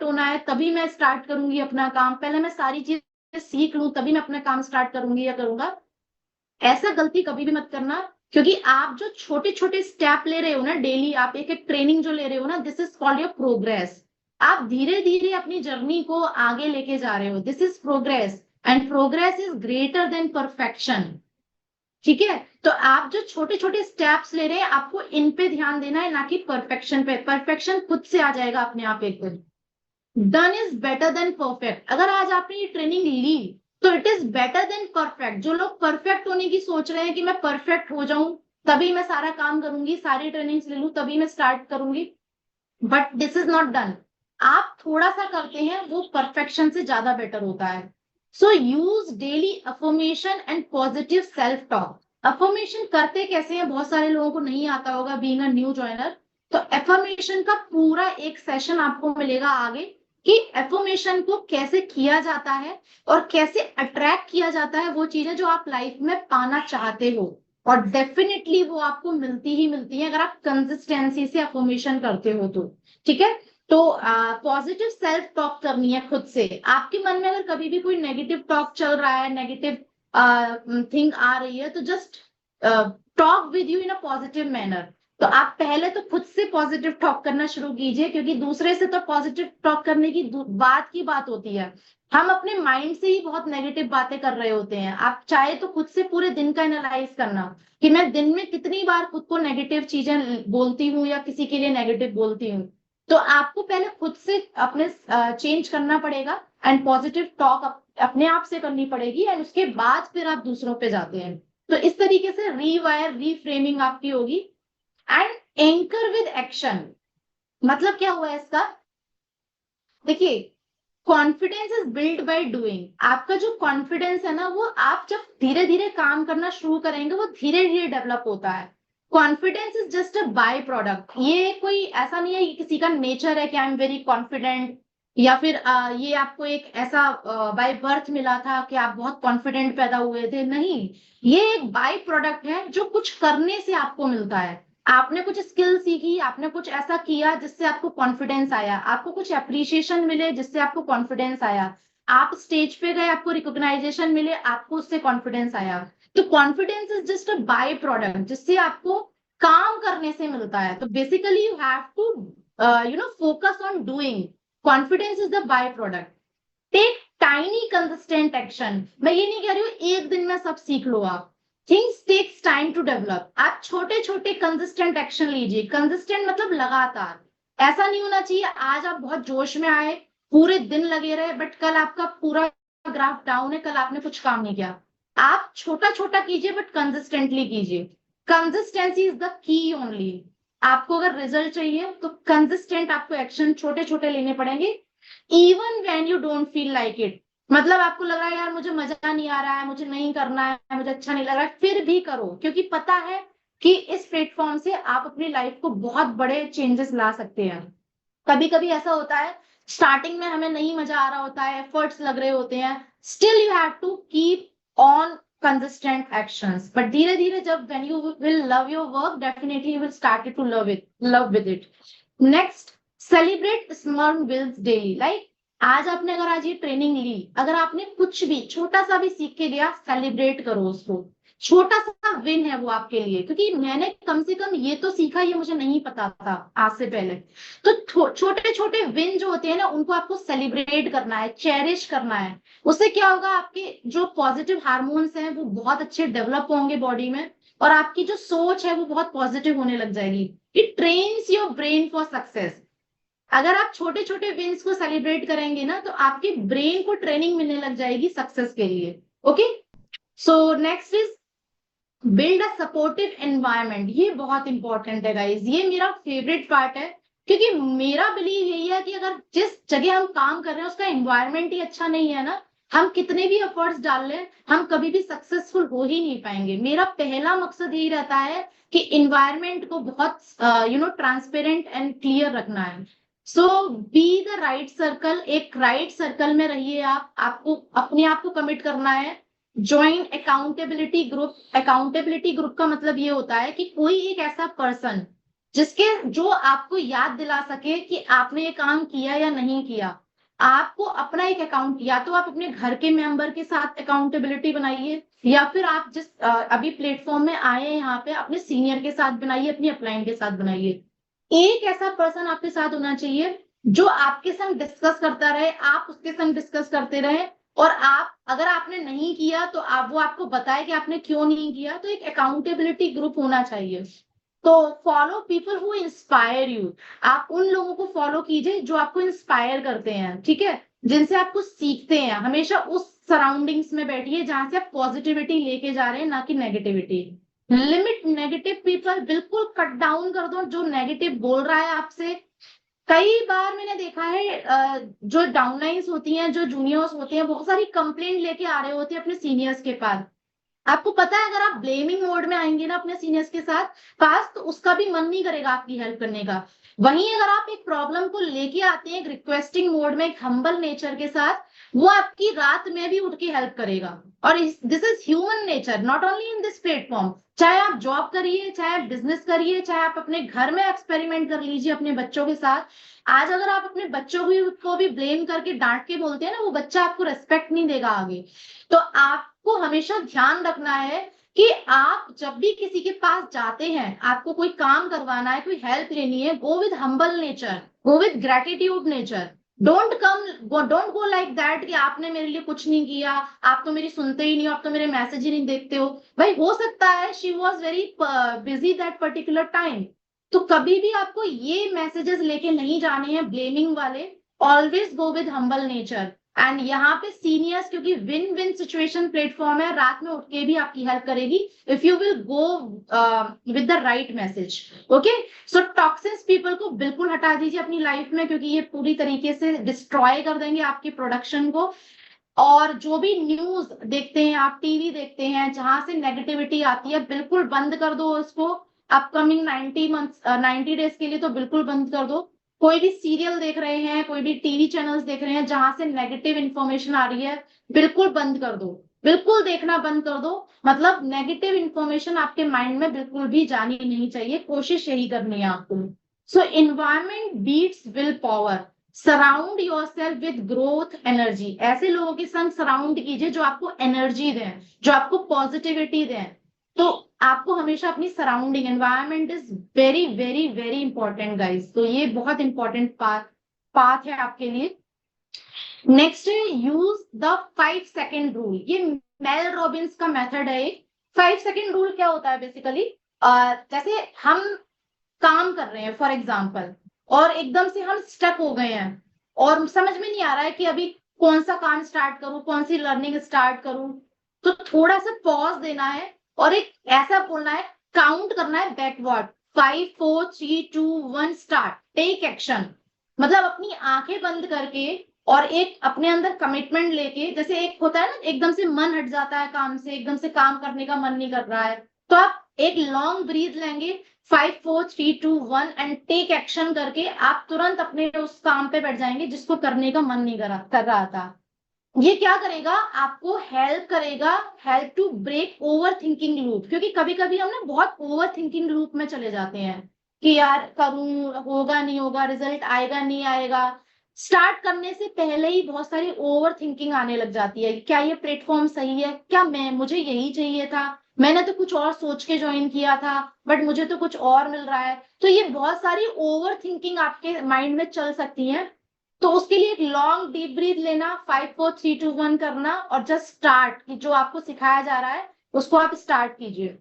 [SPEAKER 1] होना है तभी मैं स्टार्ट करूंगी अपना काम, पहले मैं सारी चीजें सीख लूं तभी मैं अपना काम स्टार्ट करूंगी या करूंगा, ऐसा गलती कभी भी मत करना। क्योंकि आप जो छोटे छोटे स्टेप ले रहे हो ना डेली, आप एक एक ट्रेनिंग जो ले रहे हो ना, this is called your progress. आप धीरे धीरे अपनी जर्नी को आगे लेके जा रहे हो, this is progress and progress is greater than perfection. ठीक है, तो आप जो छोटे छोटे स्टेप्स ले रहे हैं आपको इन पे ध्यान देना है, ना कि परफेक्शन पे। परफेक्शन खुद से आ जाएगा अपने आप एक दिन। Done is better than perfect. अगर आज आपने ये ट्रेनिंग ली तो it is better than perfect. जो लोग परफेक्ट होने की सोच रहे हैं कि मैं परफेक्ट हो जाऊं तभी मैं सारा काम करूंगी, सारी ट्रेनिंग्स ले लूं तभी मैं स्टार्ट करूंगी, but this is not done. आप थोड़ा सा करते हैं वो परफेक्शन से ज्यादा बेटर होता है। So use daily affirmation and positive self talk. Affirmation करते कैसे हैं, बहुत सारे लोगों को नहीं आता होगा बीइंग अ न्यू ज्वाइनर। तो अफर्मेशन का पूरा एक सेशन आपको मिलेगा आगे कि एफर्मेशन को कैसे किया जाता है और कैसे अट्रैक्ट किया जाता है वो चीजें जो आप लाइफ में पाना चाहते हो। और डेफिनेटली वो आपको मिलती ही मिलती है अगर आप कंसिस्टेंसी से एफर्मेशन करते हो तो। ठीक है, तो पॉजिटिव सेल्फ टॉक करनी है खुद से। आपके मन में अगर कभी भी कोई नेगेटिव टॉक चल रहा है, नेगेटिव थिंग आ रही है, तो just talk with you in a positive manner. तो आप पहले तो खुद से पॉजिटिव टॉक करना शुरू कीजिए, क्योंकि दूसरे से तो पॉजिटिव टॉक करने की बात की बात होती है। हम अपने माइंड से ही बहुत नेगेटिव बातें कर रहे होते हैं। आप चाहे तो खुद से पूरे दिन का एनालाइज करना कि मैं दिन में कितनी बार खुद को नेगेटिव चीजें बोलती हूँ या किसी के लिए नेगेटिव बोलती हूँ। तो आपको पहले खुद से अपने चेंज करना पड़ेगा एंड पॉजिटिव टॉक अपने आप से करनी पड़ेगी, एंड उसके बाद फिर आप दूसरों पे जाते हैं। तो इस तरीके से रीवायर रीफ्रेमिंग आपकी होगी। एंड एंकर विद एक्शन, मतलब क्या हुआ इसका, देखिए confidence is build by doing. आपका जो कॉन्फिडेंस है ना, वो आप जब धीरे धीरे काम करना शुरू करेंगे वो धीरे धीरे डेवलप होता है। Confidence is just a by product. ये कोई ऐसा नहीं है कि किसी का नेचर है कि आई एम वेरी कॉन्फिडेंट, या फिर ये आपको एक ऐसा बाय बर्थ मिला था कि आप बहुत कॉन्फिडेंट पैदा हुए थे। नहीं, ये एक बाय प्रोडक्ट है जो कुछ करने से आपको मिलता है। आपने कुछ स्किल सीखी, आपने कुछ ऐसा किया जिससे आपको कॉन्फिडेंस आया, आपको कुछ अप्रिशिएशन मिले जिससे आपको कॉन्फिडेंस आया, आप स्टेज पे गए आपको रिकॉग्नाइजेशन मिले, आपको उससे कॉन्फिडेंस आया। तो confidence is just a by product जिससे आपको काम करने से मिलता है। तो basically you have to focus on doing. Confidence is the by product. Take tiny consistent action. मैं ये नहीं कह रही हूँ एक दिन में सब सीख लो आप, things takes time to develop. आप छोटे छोटे कंसिस्टेंट एक्शन लीजिए। कंसिस्टेंट मतलब लगातार। ऐसा नहीं होना चाहिए आज आप बहुत जोश में आए, पूरे दिन लगे रहे, बट कल आपका पूरा ग्राफ डाउन है, कल आपने कुछ काम नहीं किया। आप छोटा छोटा कीजिए बट कंसिस्टेंटली कीजिए। Consistency is the key only. आपको अगर रिजल्ट चाहिए तो कंसिस्टेंट आपको एक्शन छोटे छोटे लेने पड़ेंगे, even when you don't feel like it. मतलब आपको लग रहा है यार मुझे मजा नहीं आ रहा है, मुझे नहीं करना है, मुझे अच्छा नहीं लग रहा है, फिर भी करो, क्योंकि पता है कि इस प्लेटफॉर्म से आप अपनी लाइफ को बहुत बड़े चेंजेस ला सकते हैं। कभी कभी ऐसा होता है स्टार्टिंग में हमें नहीं मजा आ रहा होता है, एफर्ट्स लग रहे होते हैं, still you have to keep on consistent actions. But धीरे धीरे जब when you will love your work, definitely you will start to love with it. Next, celebrate small wins daily. Like आज आपने अगर आज ये ट्रेनिंग ली, अगर आपने कुछ भी छोटा सा भी सीख के लिया, सेलिब्रेट करो उसको। छोटा सा विन है वो आपके लिए, क्योंकि मैंने कम से कम ये तो सीखा, ये मुझे नहीं पता था आज से पहले। तो छोटे छोटे विन जो होते हैं ना, उनको आपको सेलिब्रेट करना है, चेरिश करना है। उससे क्या होगा, आपके जो पॉजिटिव हार्मोन्स हैं वो बहुत अच्छे डेवलप होंगे बॉडी में, और आपकी जो सोच है वो बहुत पॉजिटिव होने लग जाएगी। It trains your brain for success. अगर आप छोटे छोटे विन्स को सेलिब्रेट करेंगे ना, तो आपके ब्रेन को ट्रेनिंग मिलने लग जाएगी सक्सेस के लिए। Okay, so next is build a supportive environment. ये बहुत इंपॉर्टेंट है गाइस, ये मेरा फेवरेट पार्ट है, क्योंकि मेरा बिलीव यही है कि अगर जिस जगह हम काम कर रहे हैं उसका एनवायरनमेंट ही अच्छा नहीं है ना, हम कितने भी एफर्ट्स डाल लें, हम कभी भी सक्सेसफुल हो ही नहीं पाएंगे। मेरा पहला मकसद यही रहता है कि एनवायरनमेंट को बहुत ट्रांसपेरेंट एंड क्लियर रखना है। सो बी द राइट सर्कल, एक राइट सर्कल में रहिए आप, आपको अपने आप को कमिट करना है। Join accountability group. Accountability group का मतलब ये होता है कि कोई एक ऐसा पर्सन जो आपको याद दिला सके कि आपने ये काम किया या नहीं किया। आपको अपना एक अकाउंट, या तो आप अपने घर के मेंबर के साथ अकाउंटेबिलिटी बनाइए, या फिर आप जिस अभी प्लेटफॉर्म में आए हैं यहाँ पे, अपने सीनियर के साथ बनाइए, अपनी अपलाइन के साथ बनाइए। एक ऐसा पर्सन आपके साथ होना चाहिए जो आपके संग डिस्कस करता रहे, आप उसके संग डिस्कस करते रहे, और आप अगर आपने नहीं किया तो वो आपको बताए कि आपने क्यों नहीं किया। तो एक अकाउंटेबिलिटी ग्रुप होना चाहिए। तो follow people who inspire you. आप उन लोगों को फॉलो कीजिए जो आपको इंस्पायर करते हैं, ठीक है, जिनसे आप कुछ सीखते हैं। हमेशा उस सराउंडिंग्स में बैठिए जहां से आप पॉजिटिविटी लेके जा रहे हैं, ना कि नेगेटिविटी। लिमिट नेगेटिव पीपल, बिल्कुल कट डाउन कर दो जो नेगेटिव बोल रहा है आपसे। कई बार मैंने देखा है जो डाउनलाइंस होती हैं, जो जूनियर्स होते हैं, बहुत सारी कंप्लेंट लेके आ रहे होते हैं अपने सीनियर्स के पास। आपको पता है, अगर आप ब्लेमिंग मोड में आएंगे ना अपने सीनियर्स के साथ पास, तो उसका भी मन नहीं करेगा आपकी हेल्प करने का। वहीं अगर आप एक प्रॉब्लम को लेके आते हैं एक रिक्वेस्टिंग मोड में, एक हम्बल नेचर के साथ, वो आपकी रात में भी उठ के हेल्प करेगा। और this is human nature, not only in this platform. चाहे आप जॉब करिए, चाहे आप बिजनेस करिए, चाहे आप अपने घर में एक्सपेरिमेंट कर लीजिए अपने बच्चों के साथ। आज अगर आप अपने बच्चों को भी ब्लेम करके डांट के बोलते हैं ना, वो बच्चा आपको रेस्पेक्ट नहीं देगा आगे। तो आपको हमेशा ध्यान रखना है कि आप जब भी किसी के पास जाते हैं, आपको कोई काम करवाना है, कोई हेल्प लेनी है, go with humble nature, go with gratitude nature. Don't go like that कि आपने मेरे लिए कुछ नहीं किया, आप तो मेरी सुनते ही नहीं हो, आप तो मेरे मैसेज ही नहीं देखते हो। भाई हो सकता है she was very busy that particular time. तो कभी भी आपको ये मैसेजेस लेके नहीं जाने हैं ब्लेमिंग वाले। Always go with humble nature. And यहाँ पे सीनियर्स, क्योंकि विन विन सिचुएशन प्लेटफॉर्म है, रात में उठ के भी आपकी हेल्प करेगी if you will go with the right message. Okay, so toxics people को बिल्कुल हटा दीजिए अपनी लाइफ में, क्योंकि ये पूरी तरीके से डिस्ट्रॉय कर देंगे आपकी प्रोडक्शन को। और जो भी न्यूज देखते हैं आप, टीवी देखते हैं, जहां से नेगेटिविटी आती है, बिल्कुल बंद कर दो उसको। अपकमिंग 90 डेज के लिए तो बिल्कुल बंद कर दो। कोई भी सीरियल देख रहे हैं, कोई भी टीवी चैनल्स देख रहे हैं जहां से नेगेटिव इंफॉर्मेशन आ रही है, बिल्कुल बंद कर दो, बिल्कुल देखना बंद कर दो। मतलब नेगेटिव इंफॉर्मेशन आपके माइंड में बिल्कुल भी जानी नहीं चाहिए, कोशिश यही करनी है आपको। So environment beats willpower. Surround yourself with growth energy. ऐसे लोगों के संग सराउंड कीजिए जो आपको एनर्जी दें, जो आपको पॉजिटिविटी दें। तो आपको हमेशा अपनी surrounding, environment is very very very important guys. तो ये बहुत इंपॉर्टेंट पाथ है आपके लिए। नेक्स्ट है यूज द 5 सेकेंड रूल। ये मेल रॉबिन्स का मेथड है। 5 सेकेंड रूल क्या होता है बेसिकली, जैसे हम काम कर रहे हैं फॉर एग्जाम्पल, और एकदम से हम स्टक हो गए हैं और समझ में नहीं आ रहा है कि अभी कौन सा काम स्टार्ट करूं, कौन सी लर्निंग स्टार्ट करूं। तो थोड़ा सा पॉज देना है और एक ऐसा बोलना है, काउंट करना है बैकवर्ड, 5 4 3 2 1 स्टार्ट, टेक एक्शन। मतलब अपनी आंखें बंद करके और एक अपने अंदर कमिटमेंट लेके, जैसे एक होता है ना एकदम से मन हट जाता है काम से, एकदम से काम करने का मन नहीं कर रहा है, तो आप एक लॉन्ग ब्रीथ लेंगे, 5 4 3 2 1 एंड टेक एक्शन करके आप तुरंत अपने उस काम पे बैठ जाएंगे जिसको करने का मन नहीं कर रहा था। ये क्या करेगा, आपको हेल्प करेगा, help to break overthinking loop, क्योंकि कभी कभी हम ना बहुत ओवर थिंकिंग लूप में चले जाते हैं कि यार करूं, होगा नहीं होगा, रिजल्ट आएगा नहीं आएगा। स्टार्ट करने से पहले ही बहुत सारी ओवर थिंकिंग आने लग जाती है, क्या ये प्लेटफॉर्म सही है, क्या मैं, मुझे यही चाहिए था, मैंने तो कुछ और सोच के ज्वाइन किया था बट मुझे तो कुछ और मिल रहा है। तो ये बहुत सारी ओवर थिंकिंग आपके माइंड में चल सकती है। तो उसके लिए एक लॉन्ग डीप ब्रीथ लेना, 5 4 3 2 1 करना और जस्ट स्टार्ट, कि जो आपको सिखाया जा रहा है उसको आप स्टार्ट कीजिए।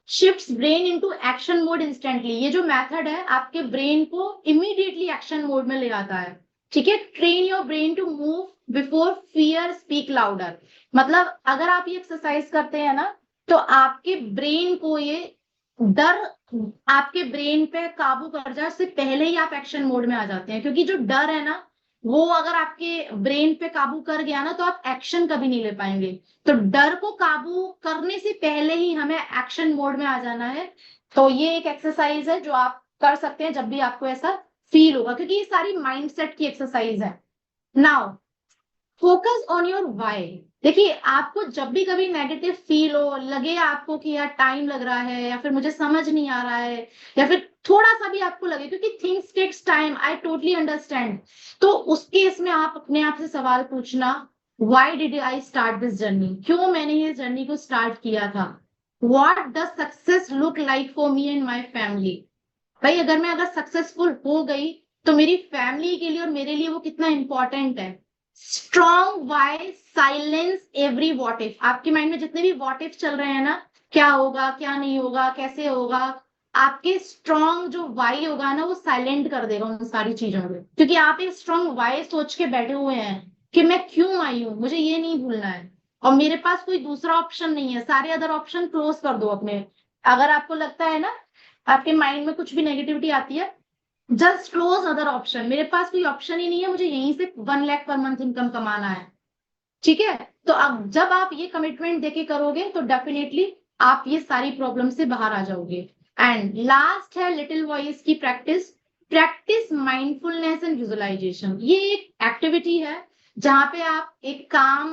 [SPEAKER 1] Shifts brain into action mode instantly, ये जो मेथड है आपके ब्रेन को इमीडिएटली एक्शन मोड में ले आता है। ठीक है, train your brain to move before fear speak louder, मतलब अगर आप ये एक्सरसाइज करते हैं ना तो आपके ब्रेन को ये डर, आपके ब्रेन पे काबू कर जाए उससे पहले ही आप एक्शन मोड में आ जाते हैं, क्योंकि जो डर है ना वो अगर आपके ब्रेन पे काबू कर गया ना तो आप एक्शन कभी नहीं ले पाएंगे। तो डर को काबू करने से पहले ही हमें एक्शन मोड में आ जाना है। तो ये एक एक्सरसाइज है जो आप कर सकते हैं जब भी आपको ऐसा फील होगा, क्योंकि ये सारी माइंडसेट की एक्सरसाइज है। Now focus on your why. देखिए, आपको जब भी कभी नेगेटिव फील हो, लगे आपको कि यार टाइम लग रहा है या फिर मुझे समझ नहीं आ रहा है या फिर थोड़ा सा भी आपको लगे, क्योंकि things takes time, I totally understand, तो उस केस में आप अपने आप से सवाल पूछना, why did I start this journey, क्यों मैंने ये जर्नी को स्टार्ट किया था, what does success look like for me and my family. भाई अगर सक्सेसफुल हो गई तो मेरी फैमिली के लिए और मेरे लिए वो कितना इंपॉर्टेंट है। Strong why silence every what if, आपके माइंड में जितने भी वॉट इफ चल रहे हैं ना, क्या होगा क्या नहीं होगा कैसे होगा, आपके स्ट्रॉन्ग जो वाई होगा ना वो साइलेंट कर देगा उन सारी चीजों को, क्योंकि आप एक स्ट्रॉन्ग वाई सोच के बैठे हुए हैं कि मैं क्यों आई हूं, मुझे ये नहीं भूलना है और मेरे पास कोई दूसरा ऑप्शन नहीं है, सारे अदर ऑप्शन क्लोज कर दो अपने। अगर आपको लगता है ना आपके माइंड में कुछ भी नेगेटिविटी आती है, जस्ट क्लोज अदर ऑप्शन, मेरे पास कोई ऑप्शन ही नहीं है, मुझे यहीं से 1 लाख पर मंथ इनकम कमाना है। ठीक है, तो अब जब आप ये कमिटमेंट देके करोगे तो डेफिनेटली आप ये सारी प्रॉब्लम से बाहर आ जाओगे। एंड लास्ट है लिटिल वॉइस की practice. Practice mindfulness and visualisation, ये एक एक्टिविटी है जहां पे आप एक काम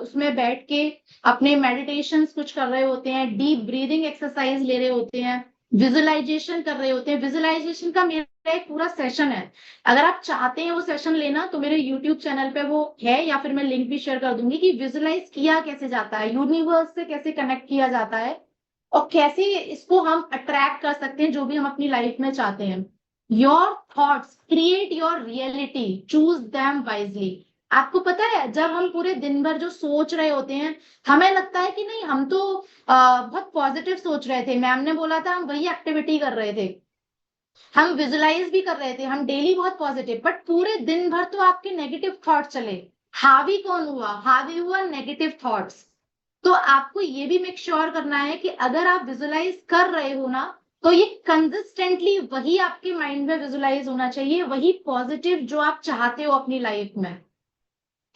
[SPEAKER 1] उसमें बैठ के अपने मेडिटेशंस कुछ कर रहे होते हैं, डीप ब्रीदिंग एक्सरसाइज ले रहे होते हैं, विजुअलाइजेशन कर रहे होते हैं। विजुअलाइजेशन का मेरा एक पूरा सेशन है, अगर आप चाहते हैं वो सेशन लेना तो मेरे यूट्यूब चैनल पे वो है, या फिर मैं लिंक भी शेयर कर दूंगी कि विजुअलाइज किया कैसे जाता है, यूनिवर्स से कैसे कनेक्ट किया जाता है और कैसे इसको हम अट्रैक्ट कर सकते हैं जो भी हम अपनी लाइफ में चाहते हैं। Your thoughts create your reality, choose them wisely. आपको पता है जब हम पूरे दिन भर जो सोच रहे होते हैं, हमें लगता है कि नहीं हम तो बहुत पॉजिटिव सोच रहे थे, मैम ने बोला था हम वही एक्टिविटी कर रहे थे, हम विजुलाइज भी कर रहे थे, हम डेली बहुत पॉजिटिव, बट पूरे दिन भर तो आपके नेगेटिव थॉट चले। हावी कौन हुआ, हावी हुआ नेगेटिव थॉट्स। तो आपको ये भी मेक श्योर करना है कि अगर आप विजुलाइज कर रहे हो ना तो ये कंसिस्टेंटली वही आपके माइंड में विजुलाइज होना चाहिए, वही पॉजिटिव जो आप चाहते हो अपनी लाइफ में।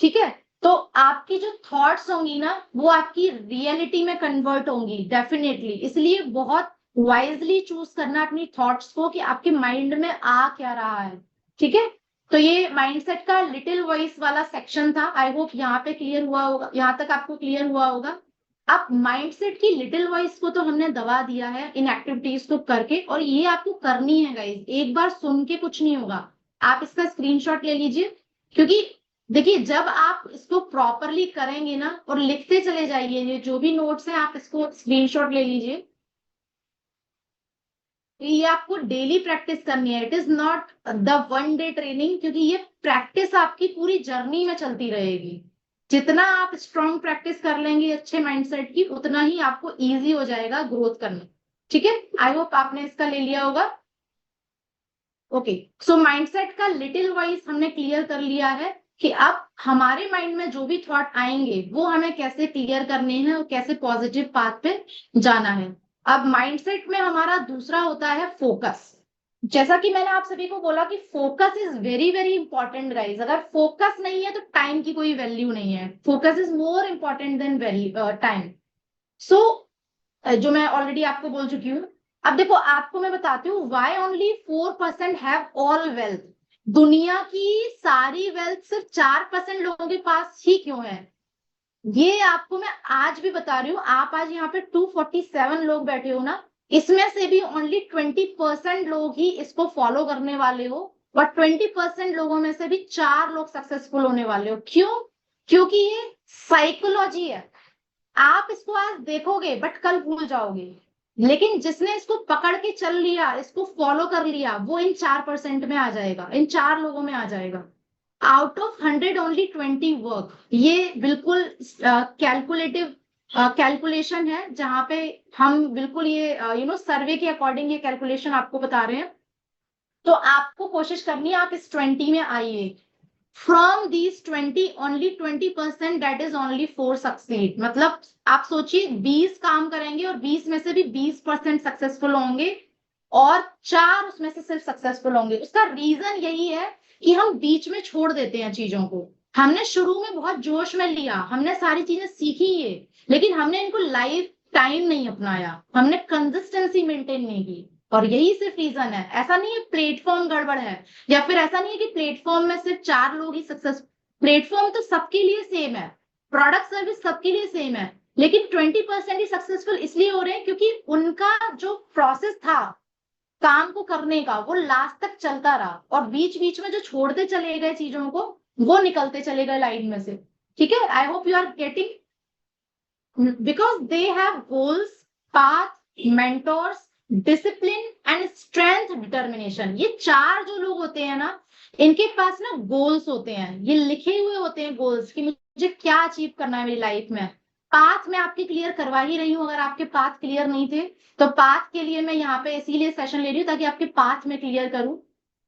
[SPEAKER 1] ठीक है, तो आपकी जो थॉट्स होंगी ना वो आपकी रियलिटी में कन्वर्ट होंगी डेफिनेटली, इसलिए बहुत वाइजली चूज करना अपनी थॉट्स को कि आपके माइंड में आ क्या रहा है। ठीक है, तो ये माइंडसेट का लिटिल वॉइस वाला सेक्शन था, आई होप यहाँ पे क्लियर हुआ होगा, यहाँ तक आपको क्लियर हुआ होगा। अब माइंडसेट की लिटिल वॉइस को तो हमने दबा दिया है इन एक्टिविटीज को करके, और ये आपको करनी है गाइज, एक बार सुन के कुछ नहीं होगा, आप इसका स्क्रीनशॉट ले लीजिए, क्योंकि देखिए जब आप इसको प्रॉपरली करेंगे ना और लिखते चले जाइए, ये जो भी नोट्स है आप इसको स्क्रीनशॉट ले लीजिए, ये आपको डेली प्रैक्टिस करनी है, it is not the 1 day training, क्योंकि ये प्रैक्टिस आपकी पूरी जर्नी में चलती रहेगी। जितना आप स्ट्रॉन्ग प्रैक्टिस कर लेंगे अच्छे माइंडसेट की उतना ही आपको इजी हो जाएगा ग्रोथ करना। ठीक है, आई होप आपने इसका ले लिया होगा। ओके, सो माइंडसेट का लिटिल वाइज हमने क्लियर कर लिया है कि अब हमारे माइंड में जो भी थॉट आएंगे वो हमें कैसे क्लियर करने हैं और कैसे पॉजिटिव पाथ पे जाना है। अब माइंडसेट में हमारा दूसरा होता है फोकस। जैसा कि मैंने आप सभी को बोला कि focus is very very important guys, अगर फोकस नहीं है तो टाइम की कोई वैल्यू नहीं है, focus is more important than time. So जो मैं ऑलरेडी आपको बोल चुकी हूँ। अब देखो आपको मैं बताती हूँ, why only 4% have all wealth. दुनिया की सारी वेल्थ सिर्फ 4% लोगों के पास ही क्यों है? ये आपको मैं आज भी बता रही हूँ। आप आज यहाँ पे 247 लोग बैठे हो ना, इसमें से भी ओनली 20% लोग ही इसको फॉलो करने वाले हो, और 20% लोगों में से भी 4 लोग सक्सेसफुल होने वाले हो। क्यों? क्योंकि ये साइकोलॉजी है। आप इसको आज देखोगे बट कल भूल जाओगे, लेकिन जिसने इसको पकड़ के चल लिया, इसको फॉलो कर लिया, वो इन 4% में आ जाएगा, इन 4 लोगों में आ जाएगा। Out of 100 only 20 work. ये बिल्कुल कैलकुलेटिव कैलकुलेशन है, जहां पे हम बिल्कुल ये सर्वे के अकॉर्डिंग ये कैलकुलेशन आपको बता रहे हैं। तो आपको कोशिश करनी है आप इस 20 में आइए। From these 20 only 20% that is only for succeed. मतलब आप सोचिए 20 काम करेंगे और 20 में से भी 20% सक्सेसफुल होंगे, और 4 उसमें से सिर्फ सक्सेसफुल होंगे। उसका रीजन यही है कि हम बीच में छोड़ देते हैं चीजों को। हमने शुरू में बहुत जोश में लिया, हमने सारी चीजें सीखी है, लेकिन हमने इनको लाइफ टाइम नहीं अपनाया, हमने कंसिस्टेंसी मेंटेन नहीं की। और यही सिर्फ रीजन है। ऐसा नहीं है प्लेटफॉर्म गड़बड़ है, या फिर ऐसा नहीं है कि प्लेटफॉर्म में सिर्फ 4 लोग ही सक्सेस। प्लेटफॉर्म तो सबके लिए सेम है, प्रोडक्ट सर्विस सबके लिए सेम है, लेकिन 20% ही सक्सेसफुल इसलिए हो रहे हैं क्योंकि उनका जो प्रोसेस था काम को करने का वो लास्ट तक चलता रहा, और बीच बीच में जो छोड़ते चले गए चीजों को, वो निकलते चले गए लाइन में से। ठीक है, I hope you are getting, because they have goals, path, mentors, discipline and strength, determination. ये 4 जो लोग होते हैं ना, इनके पास ना गोल्स होते हैं, ये लिखे हुए होते हैं गोल्स कि मुझे क्या अचीव करना है मेरी लाइफ में। पाथ मैं आपके क्लियर करवा ही रही हूँ, अगर आपके पाथ क्लियर नहीं थे तो पाथ के लिए मैं यहाँ पे इसीलिए सेशन ले रही हूँ ताकि आपके पाथ में क्लियर करूँ।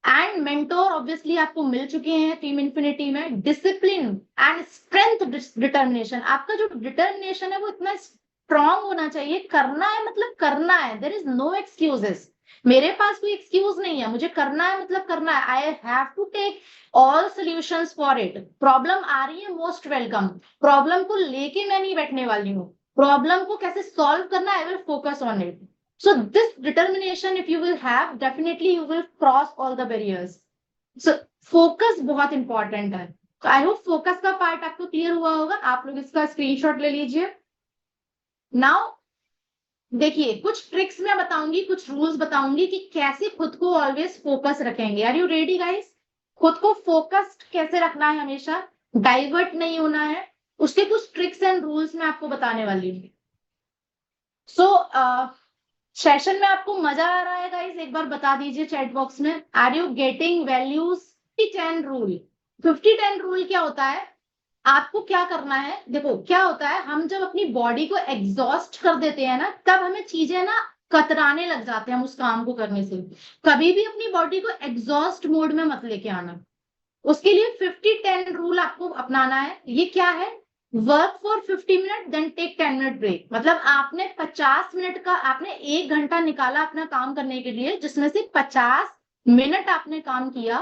[SPEAKER 1] एंड मेंटोर ऑब्वियसली आपको मिल चुके हैं टीम इन्फिनिटी में। Discipline and strength, determination. आपका जो डिटर्मिनेशन है वो इतना स्ट्रांग होना चाहिए, करना है मतलब करना है, देयर इज नो एक्सक्यूजेस। मेरे पास कोई एक्सक्यूज नहीं है, मुझे करना है मतलब करना है। I have to take all solutions for it. Problem आ रही है, मोस्ट वेलकम। प्रॉब्लम को लेके मैं नहीं बैठने वाली हूँ, प्रॉब्लम को कैसे सॉल्व करना है, I will focus on it. So this determination if you will have, definitely you will cross all the barriers. So focus बहुत important है। तो आई होप फोकस का पार्ट आपको क्लियर हुआ होगा। आप लोग इसका स्क्रीनशॉट ले लीजिए। नाउ देखिए, कुछ ट्रिक्स मैं बताऊंगी, कुछ रूल्स बताऊंगी कि कैसे खुद को ऑलवेज फोकस रखेंगे। Are you ready guys? खुद को फोकस्ड कैसे रखना है, हमेशा डाइवर्ट नहीं होना है, उसके कुछ ट्रिक्स एंड रूल्स मैं आपको बताने वाली हूँ। सो सेशन में आपको मजा आ रहा है गाइस? एक बार बता दीजिए चैट बॉक्स में, are you getting values? 50-10 rule. 50-10 rule क्या होता है? आपको क्या करना है, देखो क्या होता है, हम जब अपनी बॉडी को एग्जॉस्ट कर देते हैं ना, तब हमें चीजें ना कतराने लग जाते हैं हम उस काम को करने से। कभी भी अपनी बॉडी को एग्जॉस्ट मोड में मत लेके आना। उसके लिए 50-10 रूल आपको अपनाना है। ये क्या है? Work for 50 minute then take 10 minute break. मतलब आपने 50 मिनट का, आपने 1 घंटा निकाला अपना काम करने के लिए, जिसमें से 50 मिनट आपने काम किया,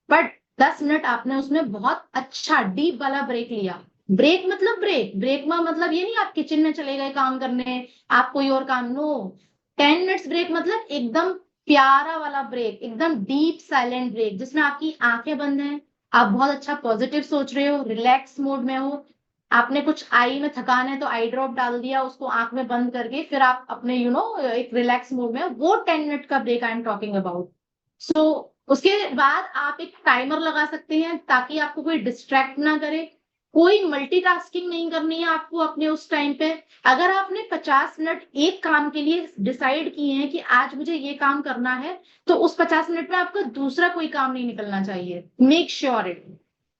[SPEAKER 1] बट 10 मिनट आपने उसमें बहुत अच्छा डीप वाला ब्रेक लिया। ब्रेक मतलब ब्रेक में मतलब ये नहीं आप किचन में चले गए काम करने, आप कोई और काम, नो। 10 मिनट्स ब्रेक मतलब एकदम प्यारा वाला ब्रेक, एकदम डीप साइलेंट ब्रेक, जिसमें आपकी आंखें बंद हैं, आप बहुत अच्छा पॉजिटिव सोच रहे हो, रिलैक्स मोड में हो, आपने कुछ आई में थकान है तो आई ड्रॉप डाल दिया उसको आंख में बंद करके, फिर आप अपने एक रिलैक्स मोड में, वो 10 मिनट का break I am talking about. So उसके बाद आप एक टाइमर लगा सकते हैं ताकि आपको कोई डिस्ट्रैक्ट ना करे। कोई मल्टीटास्किंग नहीं करनी है आपको अपने उस टाइम पे। अगर आपने 50 मिनट एक काम के लिए डिसाइड किए हैं कि आज मुझे ये काम करना है, तो उस 50 मिनट में आपका दूसरा कोई काम नहीं निकलना चाहिए। मेक श्योर इट,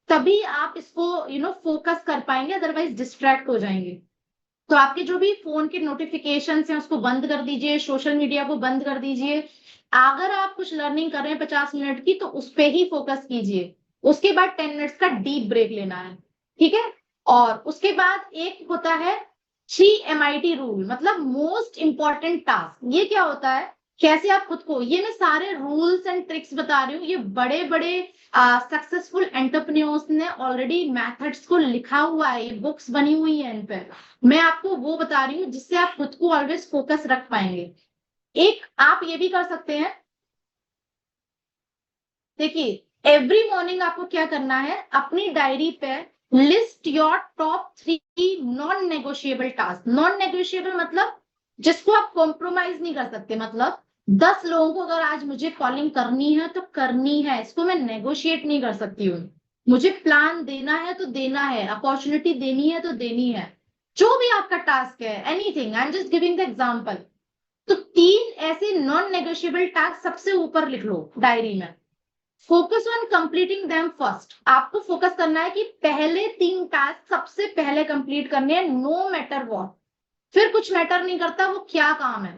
[SPEAKER 1] तभी आप इसको फोकस कर पाएंगे, अदरवाइज डिस्ट्रैक्ट हो जाएंगे। तो आपके जो भी फोन के नोटिफिकेशन हैं उसको बंद कर दीजिए, सोशल मीडिया को बंद कर दीजिए। अगर आप कुछ लर्निंग कर रहे हैं 50 मिनट की, तो उस पर ही फोकस कीजिए। उसके बाद 10 मिनट्स का डीप ब्रेक लेना है, ठीक है। और उसके बाद एक होता है 3 MIT रूल, मतलब मोस्ट इंपॉर्टेंट टास्क। ये क्या होता है, कैसे आप खुद को, ये मैं सारे रूल्स एंड ट्रिक्स बता रही हूँ, ये बड़े बड़े सक्सेसफुल एंटरप्रेन्योर्स ने ऑलरेडी मेथड्स को लिखा हुआ है, ये बुक्स बनी हुई है इन पे। मैं आपको वो बता रही हूँ जिससे आप खुद को ऑलवेज फोकस रख पाएंगे। एक आप ये भी कर सकते हैं, देखिए एवरी मॉर्निंग आपको क्या करना है, अपनी डायरी पे list your top 3 non negotiable task. Non negotiable मतलब जिसको आप कॉम्प्रोमाइज नहीं कर सकते। मतलब 10 लोगों को अगर आज मुझे कॉलिंग करनी है तो करनी है, इसको मैं नेगोशिएट नहीं कर सकती हूँ। मुझे प्लान देना है तो देना है, अपॉर्चुनिटी देनी है तो देनी है, जो भी आपका टास्क है, anything. I am just giving the example. तो 3 ऐसे नॉन नेगोशिएबल टास्क सबसे ऊपर लिख लो डायरी में। Focus on completing them first. आपको फोकस करना है कि पहले 3 टास्क सबसे पहले कंप्लीट करने हैं, नो मैटर व्हाट। फिर कुछ मैटर नहीं करता वो क्या काम है,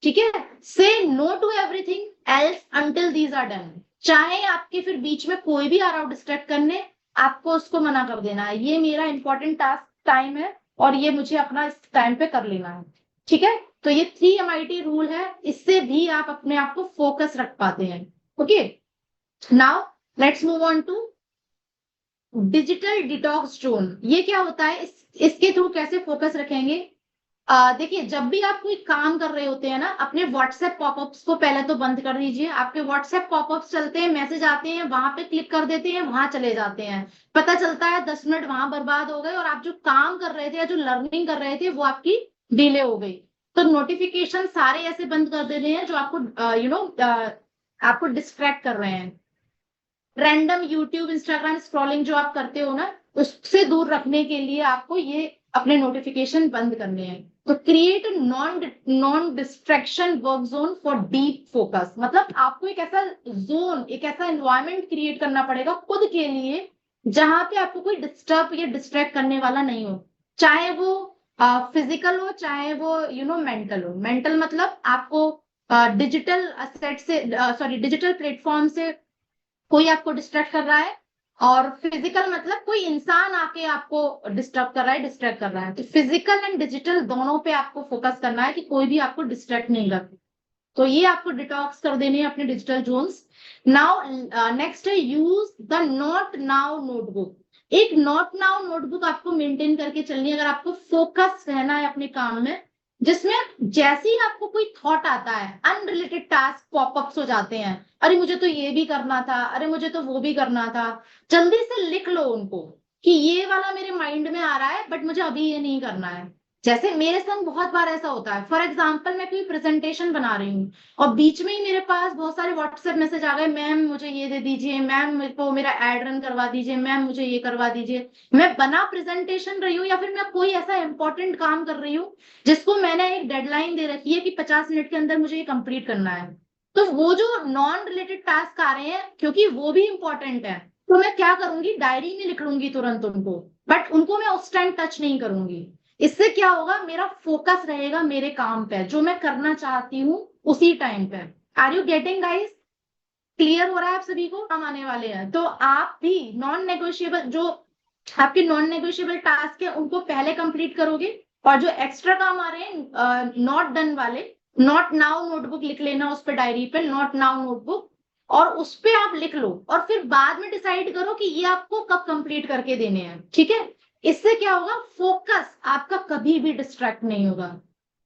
[SPEAKER 1] ठीक है। Say no to everything else until these are done. चाहे आपके फिर बीच में कोई भी आ रहा हो डिस्ट्रैक्ट करने, आपको उसको मना कर देना है, ये मेरा इंपॉर्टेंट टास्क टाइम है और ये मुझे अपना इस टाइम पे कर लेना है, ठीक है। तो ये 3 MIT रूल है, इससे भी आप अपने आप को फोकस रख पाते हैं। Okay, now let's move on to digital detox zone. ये क्या होता है, इसके थ्रू कैसे फोकस रखेंगे। देखिए, जब भी आप कोई काम कर रहे होते हैं ना, अपने व्हाट्सएप पॉपअप्स को पहले तो बंद कर दीजिए। आपके व्हाट्सएप पॉपअप्स चलते हैं, मैसेज आते हैं, वहां पे क्लिक कर देते हैं, वहां चले जाते हैं, पता चलता है 10 मिनट वहां बर्बाद हो गए और आप जो काम कर रहे थे या जो लर्निंग कर रहे थे वो आपकी डिले हो गई। तो नोटिफिकेशन सारे ऐसे बंद कर देने हैं जो आपको आपको डिस्ट्रैक्ट कर रहे हैं। रैंडम यूट्यूब इंस्टाग्राम स्क्रॉलिंग जो आप करते हो ना, उससे दूर रखने के लिए आपको ये अपने नोटिफिकेशन बंद करने हैं। तो create non distraction work zone for deep focus. मतलब आपको एक ऐसा जोन, एक ऐसा एनवायरमेंट क्रिएट करना पड़ेगा खुद के लिए जहां पे आपको कोई डिस्टर्ब या डिस्ट्रैक्ट करने वाला नहीं हो। चाहे वो फिजिकल हो, चाहे वो मेंटल हो। मेंटल मतलब आपको डिजिटल असेट से, सॉरी, डिजिटल प्लेटफॉर्म से कोई आपको डिस्ट्रैक्ट कर रहा है, और फिजिकल मतलब कोई इंसान आके आपको डिस्टर्ब कर रहा है, डिस्ट्रैक्ट कर रहा है। तो फिजिकल एंड डिजिटल दोनों पे आपको फोकस करना है कि कोई भी आपको डिस्ट्रैक्ट नहीं कर। तो ये आपको डिटॉक्स कर देने हैं अपने डिजिटल जोन्स। नाउ नेक्स्ट है use the not now notebook. एक नॉट नाउ नोटबुक आपको मेंटेन करके चलनी है अगर आपको फोकस रहना है अपने काम में, जिसमें जैसे ही आपको कोई थॉट आता है, अनरिलेटेड टास्क पॉपअप्स हो जाते हैं, अरे मुझे तो ये भी करना था, अरे मुझे तो वो भी करना था, जल्दी से लिख लो उनको कि ये वाला मेरे माइंड में आ रहा है बट मुझे अभी ये नहीं करना है। जैसे मेरे संग बहुत बार ऐसा होता है, फॉर एग्जाम्पल मैं कोई प्रेजेंटेशन बना रही हूँ और बीच में ही मेरे पास बहुत सारे व्हाट्सएप मैसेज आ गए, मैम मुझे ये दे दीजिए, मैम मेरे को मेरा एड रन करवा दीजिए, मैम मुझे ये करवा दीजिए। मैं बना प्रेजेंटेशन रही हूँ या फिर मैं कोई ऐसा इंपॉर्टेंट काम कर रही हूँ जिसको मैंने एक डेडलाइन दे रखी है कि 50 मिनट के अंदर मुझे ये कंप्लीट करना है। तो वो जो नॉन रिलेटेड टास्क आ रहे हैं, क्योंकि वो भी इंपॉर्टेंट है, तो मैं क्या करूंगी, डायरी में लिख लूंगी तुरंत उनको, बट उनको मैं उस टाइम टच नहीं करूंगी। इससे क्या होगा, मेरा फोकस रहेगा मेरे काम पे, जो मैं करना चाहती हूँ उसी टाइम पे। Are you getting guys? Clear हो रहा है आप सभी को? काम आने वाले हैं तो आप भी नॉन नेगोशिएबल, जो आपके नॉन नेगोशिएबल टास्क है उनको पहले कंप्लीट करोगे, और जो एक्स्ट्रा काम आ रहे हैं नॉट डन वाले, नॉट नाउ नोटबुक लिख लेना उस पे, डायरी पे नॉट नाउ नोटबुक, और उस पे आप लिख लो और फिर बाद में डिसाइड करो कि ये आपको कब कंप्लीट करके देने हैं, ठीक है। इससे क्या होगा, फोकस आपका कभी भी डिस्ट्रैक्ट नहीं होगा।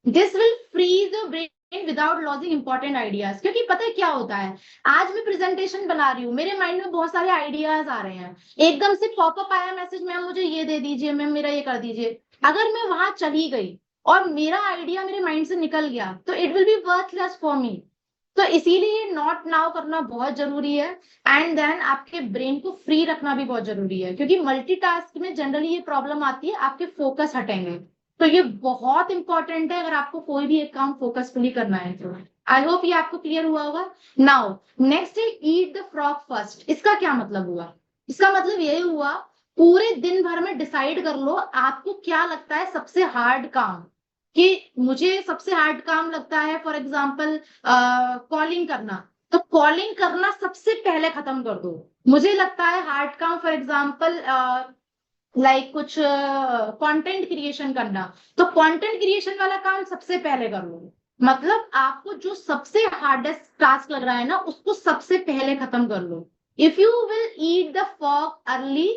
[SPEAKER 1] This will freeze your brain without losing important ideas. क्योंकि पता है क्या होता है, आज मैं प्रेजेंटेशन बना रही हूँ, मेरे माइंड में बहुत सारे आइडियाज आ रहे हैं, एकदम से पॉपअप आया मैसेज, मैम मुझे ये दे दीजिए, मैम मेरा ये कर दीजिए। अगर मैं वहां चली गई और मेरा आइडिया मेरे माइंड से निकल गया तो it will be worthless for me. तो इसीलिए नॉट नाउ करना बहुत जरूरी है, एंड देन आपके ब्रेन को फ्री रखना भी बहुत जरूरी है, क्योंकि मल्टीटास्क में जनरली ये प्रॉब्लम आती है, आपके फोकस हटेंगे। तो ये बहुत इंपॉर्टेंट है अगर आपको कोई भी एक काम फोकसफुली करना है तो। आई होप ये आपको क्लियर हुआ होगा। नाउ नेक्स्ट है ईट द फ्रॉग फर्स्ट। इसका क्या मतलब हुआ, इसका मतलब ये हुआ, पूरे दिन भर में डिसाइड कर लो आपको क्या लगता है सबसे हार्ड काम, कि मुझे सबसे हार्ड काम लगता है फॉर एग्जाम्पल कॉलिंग करना, तो कॉलिंग करना सबसे पहले खत्म कर दो। मुझे लगता है हार्ड काम फॉर एग्जाम्पल लाइक कुछ कंटेंट क्रिएशन करना, तो कंटेंट क्रिएशन वाला काम सबसे पहले कर लो। मतलब आपको जो सबसे हार्डेस्ट टास्क लग रहा है ना, उसको सबसे पहले खत्म कर लो। If you will eat the frog early,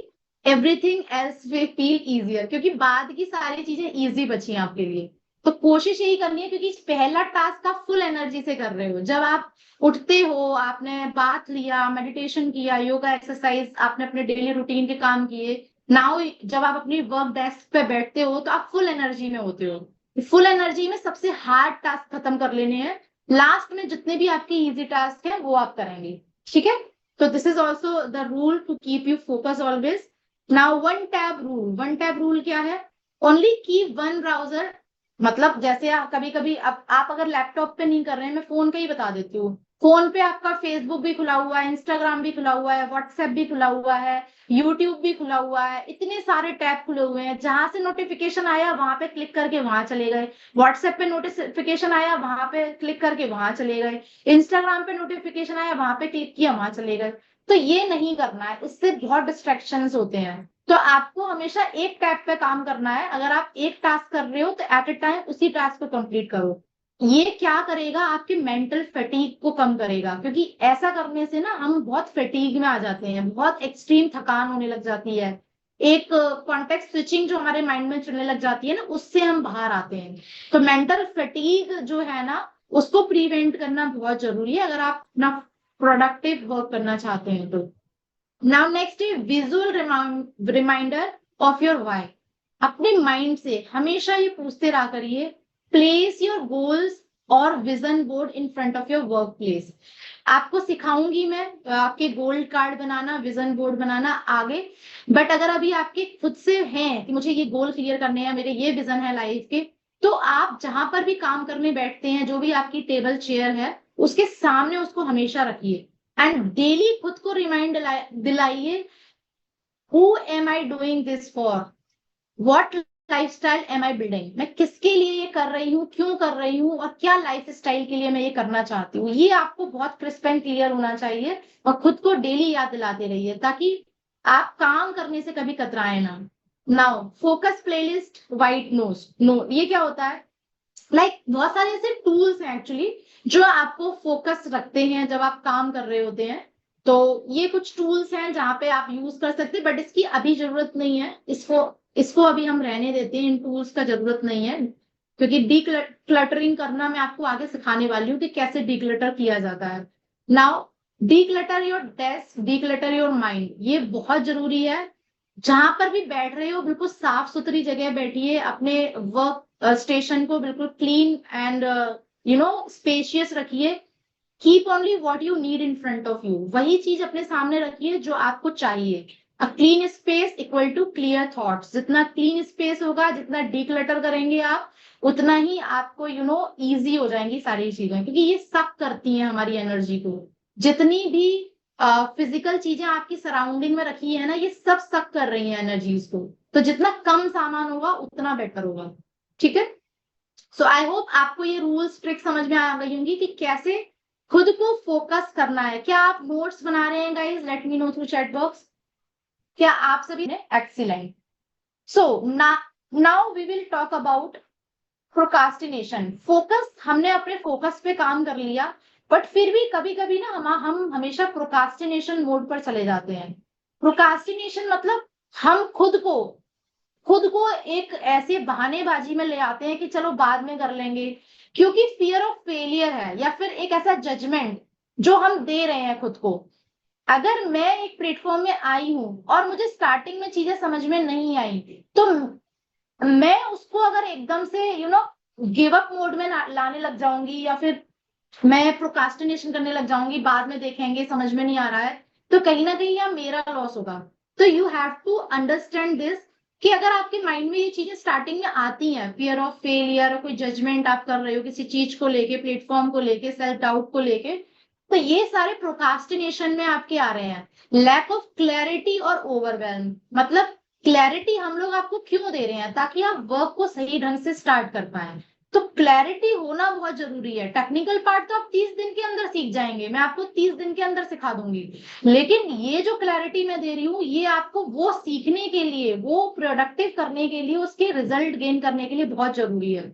[SPEAKER 1] everything else will feel easier, क्योंकि बाद की सारी चीजें इजी बची हैं आपके लिए। तो कोशिश यही करनी है, क्योंकि पहला टास्क आप फुल एनर्जी से कर रहे हो। जब आप उठते हो, आपने बात लिया, मेडिटेशन किया, योगा एक्सरसाइज, आपने अपने डेली रूटीन के काम किए, नाउ जब आप अपनी वर्क डेस्क पे बैठते हो तो आप फुल एनर्जी में होते हो। फुल एनर्जी में सबसे हार्ड टास्क खत्म कर लेने हैं, लास्ट में जितने भी आपके इजी टास्क हैं वो आप करेंगे। ठीक है, तो this is also the rule to keep you focus always. Now one tab rule. One tab rule क्या है? Only keep one browser. मतलब जैसे कभी कभी अब आप अगर लैपटॉप पे नहीं कर रहे हैं, मैं फोन पे ही बता देती हूँ। फोन पे आपका फेसबुक भी खुला हुआ है, इंस्टाग्राम भी खुला हुआ है, व्हाट्सएप भी खुला हुआ है, यूट्यूब भी खुला हुआ है, इतने सारे टैब खुले हुए हैं। जहां से नोटिफिकेशन आया वहां पे क्लिक करके वहां चले गए, व्हाट्सएप पे नोटिफिकेशन आया वहां पे क्लिक करके वहां चले गए, इंस्टाग्राम पे नोटिफिकेशन आया वहां पे क्लिक किया वहां चले गए। तो ये नहीं करना है, इससे बहुत डिस्ट्रैक्शंस होते हैं। तो आपको हमेशा एक टैब पे काम करना है। अगर आप एक टास्क कर रहे हो तो एट ए टाइम उसी टास्क को कंप्लीट करो। ये क्या करेगा? आपके मेंटल फटीग को कम करेगा, क्योंकि ऐसा करने से ना हम बहुत फटीग में आ जाते हैं, बहुत एक्सट्रीम थकान होने लग जाती है। एक कॉन्टेक्स्ट स्विचिंग जो हमारे माइंड में चलने लग जाती है ना, उससे हम बाहर आते हैं। तो मेंटल फटीग जो है ना, उसको प्रिवेंट करना बहुत जरूरी है अगर आप अपना प्रोडक्टिव वर्क करना चाहते हैं तो। नाउ नेक्स्ट है visual reminder of your why. अपने माइंड से हमेशा ये पूछते रहा करिए, प्लेस योर गोल्स और vision board in front of your work place. आपको सिखाऊंगी मैं आपके गोल्ड कार्ड बनाना, विजन बोर्ड बनाना आगे। बट अगर अभी आपके खुद से हैं कि मुझे ये गोल क्लियर करने हैं, मेरे ये विजन है लाइफ के, तो आप जहां पर भी काम करने बैठते हैं, जो भी आपकी टेबल चेयर है, उसके सामने उसको हमेशा रखिए एंड डेली खुद को रिमाइंड दिलाइए, who am I doing this for, what lifestyle am I building. मैं किसके लिए ये कर रही हूँ, क्यों कर रही हूँ, और क्या लाइफ स्टाइल के लिए मैं ये करना चाहती हूँ। ये आपको बहुत क्रिस्प एंड क्लियर होना चाहिए और खुद को डेली याद दिलाते रहिए, ताकि आप काम करने से कभी कतराए ना। Now focus playlist white note no, ये क्या होता है? बहुत सारे ऐसे टूल्स हैं एक्चुअली जो आपको फोकस रखते हैं जब आप काम कर रहे होते हैं। तो ये कुछ टूल्स हैं जहां पे आप यूज कर सकते हैं, बट इसकी अभी जरूरत नहीं है। इसको इसको अभी हम रहने देते हैं, इन टूल्स का जरूरत नहीं है, क्योंकि डीक्लटरिंग करना मैं आपको आगे सिखाने वाली हूँ कि कैसे डीक्लटर किया जाता है। Now declutter your desk, declutter your mind, ये बहुत जरूरी है। जहां पर भी बैठ रहे हो बिल्कुल साफ सुथरी जगह बैठिए, अपने वर्क स्टेशन को बिल्कुल क्लीन एंड स्पेशियस रखिए। Keep only what you need in front of you, वही चीज अपने सामने रखिए जो आपको चाहिए। A clean space equal to clear thoughts. जितना क्लीन स्पेस होगा, जितना डीक्लटर करेंगे आप, उतना ही आपको इजी हो जाएंगी सारी चीजें, क्योंकि ये सक करती हैं हमारी एनर्जी को। जितनी भी फिजिकल चीजें आपकी सराउंडिंग में रखी है ना, ये सब सक कर रही है एनर्जीज को। तो जितना कम सामान होगा उतना बेटर होगा। ठीक है, सो आई होप आपको ये रूल्स ट्रिक समझ में आ गई होंगी कि कैसे खुद को फोकस करना है। क्या आप नोट्स बना रहे हैं guys? Let me know through chat box. क्या आप सभी ने? Excellent. So now we will talk about procrastination. Focus, हमने अपने फोकस पे काम कर लिया, बट फिर भी कभी कभी ना हम हमेशा प्रोकास्टिनेशन मोड पर चले जाते हैं। प्रोकास्टिनेशन मतलब हम खुद को एक ऐसे बहानेबाजी में ले आते हैं कि चलो बाद में कर लेंगे, क्योंकि फियर ऑफ फेलियर है, या फिर एक ऐसा जजमेंट जो हम दे रहे हैं खुद को। अगर मैं एक प्लेटफॉर्म में आई हूं और मुझे स्टार्टिंग में चीजें समझ में नहीं आई, तो मैं उसको अगर एकदम से गिव अप मोड में लाने लग जाऊंगी, या फिर मैं प्रोकास्टिनेशन करने लग जाऊंगी, बाद में देखेंगे, समझ में नहीं आ रहा है, तो कहीं ना कहीं यहाँ मेरा लॉस होगा। तो you have to understand this कि अगर आपके माइंड में ये चीजें स्टार्टिंग में आती हैं, फियर ऑफ फेलियर, कोई जजमेंट आप कर रहे हो किसी चीज को लेके, प्लेटफॉर्म को लेके, सेल्फ डाउट को लेके, तो ये सारे प्रोकास्टिनेशन में आपके आ रहे हैं। लैक ऑफ क्लैरिटी और ओवरवेल्म, मतलब क्लैरिटी हम लोग आपको क्यों दे रहे हैं? ताकि आप वर्क को सही ढंग से स्टार्ट कर पाए। तो क्लैरिटी होना बहुत जरूरी है। टेक्निकल पार्ट तो आप 30 दिन के अंदर सीख जाएंगे, मैं आपको 30 दिन के अंदर सिखा दूंगी, लेकिन ये जो क्लैरिटी मैं दे रही हूँ, ये आपको वो सीखने के लिए, वो प्रोडक्टिव करने के लिए, उसके रिजल्ट गेन करने के लिए बहुत जरूरी है।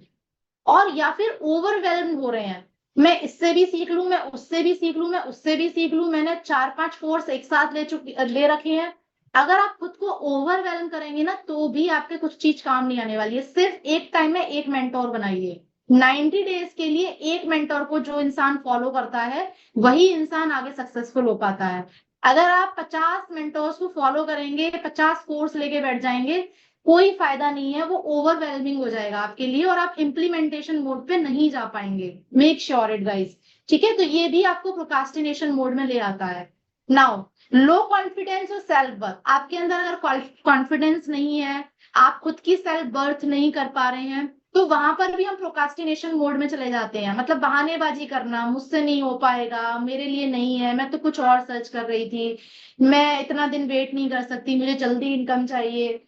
[SPEAKER 1] और या फिर ओवरवेल्म हो रहे हैं, मैं इससे भी सीख लूं, मैं उससे भी सीख लूं, मैं उससे भी सीख लूं, मैंने 4-5 कोर्स एक साथ ले रखे हैं, अगर आप खुद को ओवरवेलम करेंगे ना तो भी आपके कुछ चीज काम नहीं आने वाली है। सिर्फ एक टाइम में एक मेंटोर बनाइए। 90 डेज के लिए एक मेंटोर को जो इंसान फॉलो करता है वही इंसान आगे सक्सेसफुल हो पाता है। अगर आप 50 मेंटोर्स को फॉलो करेंगे, 50 कोर्स लेके बैठ जाएंगे, कोई फायदा नहीं है, वो ओवरवेलमिंग हो जाएगा आपके लिए और आप इम्प्लीमेंटेशन मोड पे नहीं जा पाएंगे। Make sure it guys. ठीक है, तो ये भी आपको प्रोकास्टिनेशन मोड में ले आता है। नाउ लो कॉन्फिडेंस और सेल्फ वर्थ, आपके अंदर अगर कॉन्फिडेंस नहीं है, आप खुद की सेल्फ वर्थ नहीं कर पा रहे हैं, तो वहां पर भी हम प्रोकास्टिनेशन मोड में चले जाते हैं। मतलब बहानेबाजी करना, मुझसे नहीं हो पाएगा, मेरे लिए नहीं है, मैं तो कुछ और सर्च कर रही थी, मैं इतना दिन वेट नहीं कर सकती, मुझे जल्दी इनकम चाहिए।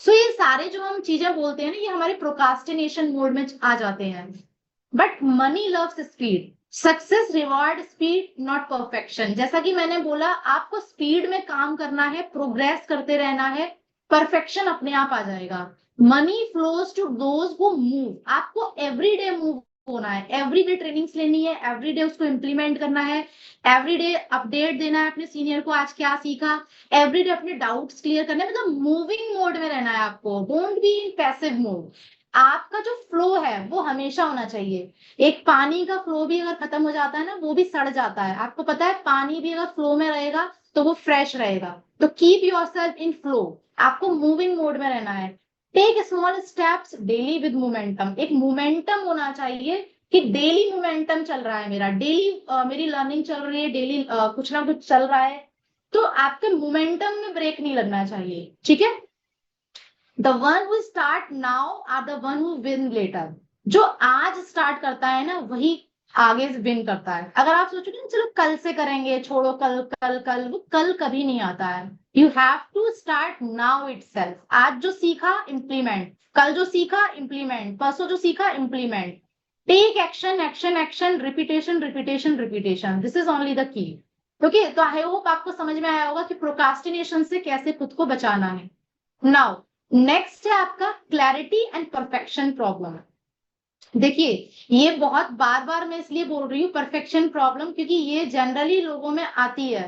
[SPEAKER 1] सो ये सारे जो हम चीजें बोलते हैं ना, ये हमारे प्रोकास्टिनेशन मोड में आ जाते हैं। But money loves speed, success reward speed not perfection. जैसा कि मैंने बोला, आपको स्पीड में काम करना है, प्रोग्रेस करते रहना है, परफेक्शन अपने आप आ जाएगा। Money flows to those who move, आपको एवरीडे मूव होना है, एवरीडे ट्रेनिंग्स लेनी है, एवरीडे उसको इम्प्लीमेंट करना है, एवरीडे अपडेट देना है अपने सीनियर को, आज क्या सीखा, एवरीडे अपने डाउट्स क्लियर करने, मतलब मूविंग मोड में रहना है आपको। Don't be in passive mode. आपका जो फ्लो है वो हमेशा होना चाहिए। एक पानी का फ्लो भी अगर खत्म हो जाता है ना, वो भी सड़ जाता है। आपको पता है, पानी भी अगर फ्लो में रहेगा तो वो फ्रेश रहेगा। तो कीप योरसेल्फ इन फ्लो, आपको मूविंग मोड में रहना है। Take small steps daily with momentum, एक मोमेंटम होना चाहिए कि डेली मोमेंटम चल रहा है मेरा, डेली मेरी लर्निंग चल रही है, डेली कुछ ना कुछ चल रहा है, तो आपके मोमेंटम में ब्रेक नहीं लगना चाहिए। ठीक है, the one who start now are the one who win later. जो आज स्टार्ट करता है ना वही आगे विन करता है। अगर आप सोचोगे ना चलो कल से करेंगे, छोड़ो कल कल कल, वो कल कभी नहीं आता है। You have to start now itself. आज जो सीखा इम्प्लीमेंट, कल जो सीखा इम्प्लीमेंट, परसों जो सीखा implement. Take action action action, repetition repetition repetition, this is only the key. Okay, तो आई होप आपको समझ में आया होगा कि प्रोकास्टिनेशन से कैसे खुद को बचाना है। नाउ नेक्स्ट है आपका क्लैरिटी एंड परफेक्शन प्रॉब्लम। देखिए, ये बहुत बार बार मैं इसलिए बोल रही हूँ परफेक्शन प्रॉब्लम, क्योंकि ये जनरली लोगों में आती है।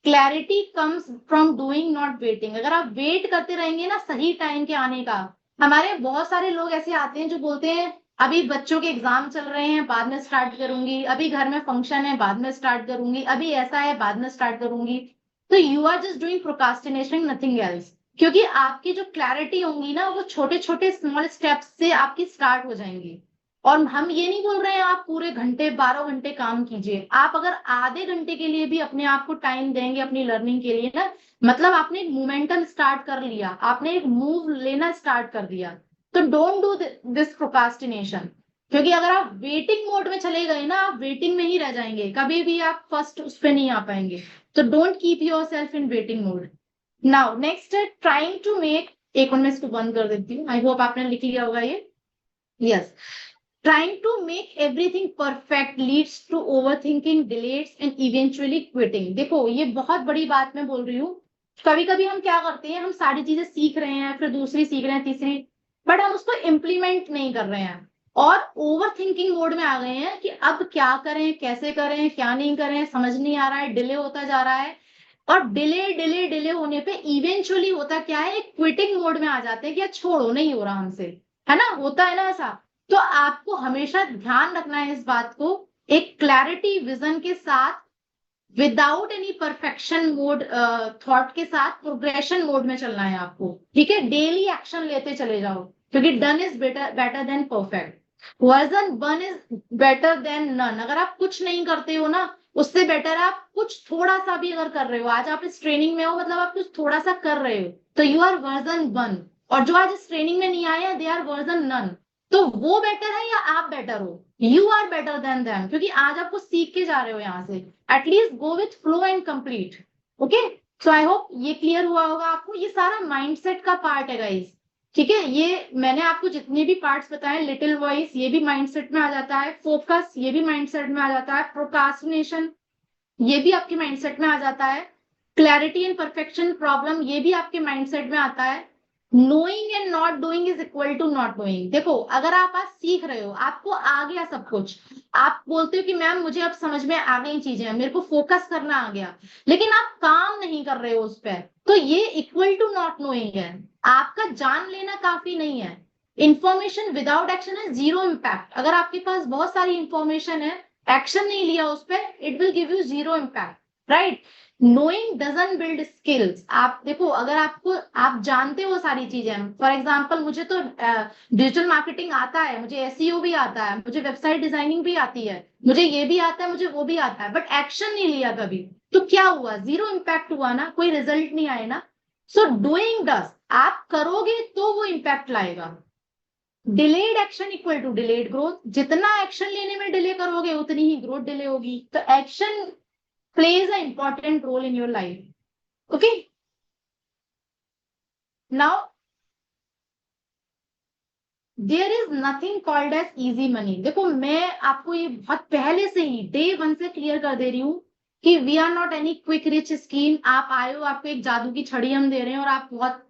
[SPEAKER 1] Clarity comes from doing not waiting. अगर आप वेट करते रहेंगे ना सही टाइम के आने का, हमारे बहुत सारे लोग ऐसे आते हैं जो बोलते हैं अभी बच्चों के एग्जाम चल रहे हैं बाद में स्टार्ट करूंगी, अभी घर में फंक्शन है बाद में स्टार्ट करूंगी, अभी ऐसा है बाद में स्टार्ट करूंगी। तो you are just doing procrastination, nothing else. क्योंकि आपकी जो क्लैरिटी होंगी ना वो छोटे छोटे स्मॉल स्टेप्स से आपकी स्टार्ट हो जाएंगी। और हम ये नहीं बोल रहे हैं आप पूरे घंटे 12 घंटे काम कीजिए। आप अगर आधे घंटे के लिए भी अपने आप को टाइम देंगे अपनी लर्निंग के लिए ना, मतलब आपने एक मोमेंटम स्टार्ट कर लिया, आपने एक मूव लेना स्टार्ट कर दिया। तो डोंट डू दिस प्रोकास्टिनेशन। क्योंकि अगर आप वेटिंग मोड में चले गए ना, आप वेटिंग में ही रह जाएंगे, कभी भी आप फर्स्ट उस पर नहीं आ पाएंगे। तो don't keep your self in waiting mode. Now next है ट्राइंग टू मेक, एक मिनट में इसको बंद कर देती हूँ, आई होप आपने लिख लिया होगा ये। Yes, trying to make everything perfect leads to overthinking, delays and eventually quitting। देखो, ये बहुत बड़ी बात मैं बोल रही हूँ। कभी कभी हम क्या करते हैं, हम सारी चीजें सीख रहे हैं, फिर दूसरी सीख रहे हैं, तीसरी, बट हम उसको इम्प्लीमेंट नहीं कर रहे हैं और ओवर थिंकिंग मोड में आ गए हैं कि अब क्या करें, कैसे करें, क्या नहीं करें, समझ नहीं आ रहा है, डिले होता जा रहा है। और डिले डिले डिले होने पे इवेंचुअली होता क्या है, एक क्विटिंग मोड में आ जाते हैं कि यार छोड़ो, नहीं हो रहा हमसे, है ना, होता है ना ऐसा। तो आपको हमेशा ध्यान रखना है इस बात को, एक क्लैरिटी विजन के साथ, without any perfection mode thought के साथ प्रोग्रेशन मोड में चलना है आपको। ठीक है, डेली एक्शन लेते चले जाओ, क्योंकि done is better better than perfect. Version 1 is better than none. अगर आप कुछ नहीं करते हो ना, उससे बेटर आप कुछ थोड़ा सा भी अगर कर रहे हो। आज आप इस ट्रेनिंग में हो, मतलब आप कुछ थोड़ा सा कर रहे हो, तो यू आर वर्जन 1। और जो आज इस ट्रेनिंग में नहीं आए, दे आर वर्जन नन। तो वो बेटर है या आप बेटर हो? You are better than them, क्योंकि आज आप कुछ सीख के जा रहे हो यहाँ से। At least go with flow and complete. Okay, so I hope ये क्लियर हुआ होगा आपको। ये सारा माइंडसेट का पार्ट है गाइस। ठीक है, ये मैंने आपको जितने भी पार्ट्स बताए, लिटिल वॉइस ये भी माइंडसेट में आ जाता है, फोकस ये भी माइंडसेट में आ जाता है, प्रोक्रास्टिनेशन ये भी आपके माइंडसेट में आ जाता है, क्लैरिटी एंड परफेक्शन प्रॉब्लम ये भी आपके माइंडसेट में आता है। Knowing and not doing is equal to not doing. देखो अगर आप आज सीख रहे हो, आपको आ गया सब कुछ, आप बोलते हो कि मैम मुझे अब समझ में आ गई चीजें, मेरे को फोकस करना आ गया, लेकिन आप काम नहीं कर रहे हो उस पर, तो ये इक्वल टू नॉट नोइंग है। आपका जान लेना काफी नहीं है। इंफॉर्मेशन विदाउट एक्शन है जीरो इम्पैक्ट। अगर आपके पास बहुत सारी इंफॉर्मेशन है, एक्शन नहीं लिया उस पर, it will give you zero impact, right. Knowing doesn't build skills. आप देखो अगर आपको, आप जानते हो सारी चीजें, फॉर एग्जांपल मुझे तो डिजिटल मार्केटिंग आता है, मुझे एसईओ भी आता है, मुझे वेबसाइट डिजाइनिंग भी आती है, मुझे ये भी आता है, मुझे वो भी आता है, बट एक्शन नहीं लिया कभी, तो क्या हुआ? जीरो इम्पैक्ट हुआ ना, कोई रिजल्ट नहीं आए ना। सो डूइंग डज, आप करोगे तो वो इम्पैक्ट लाएगा। Delayed action equal to delayed growth. जितना एक्शन लेने में डिले करोगे उतनी ही ग्रोथ डिले होगी। तो action plays an important role in your life. Okay. Now, there is nothing called as easy money. देखो मैं आपको ये बहुत पहले से ही डे वन से क्लियर कर दे रही हूँ कि we are not any quick rich scheme. आप आए हो, आपको एक जादू की छड़ी हम दे रहे हैं और आप बहुत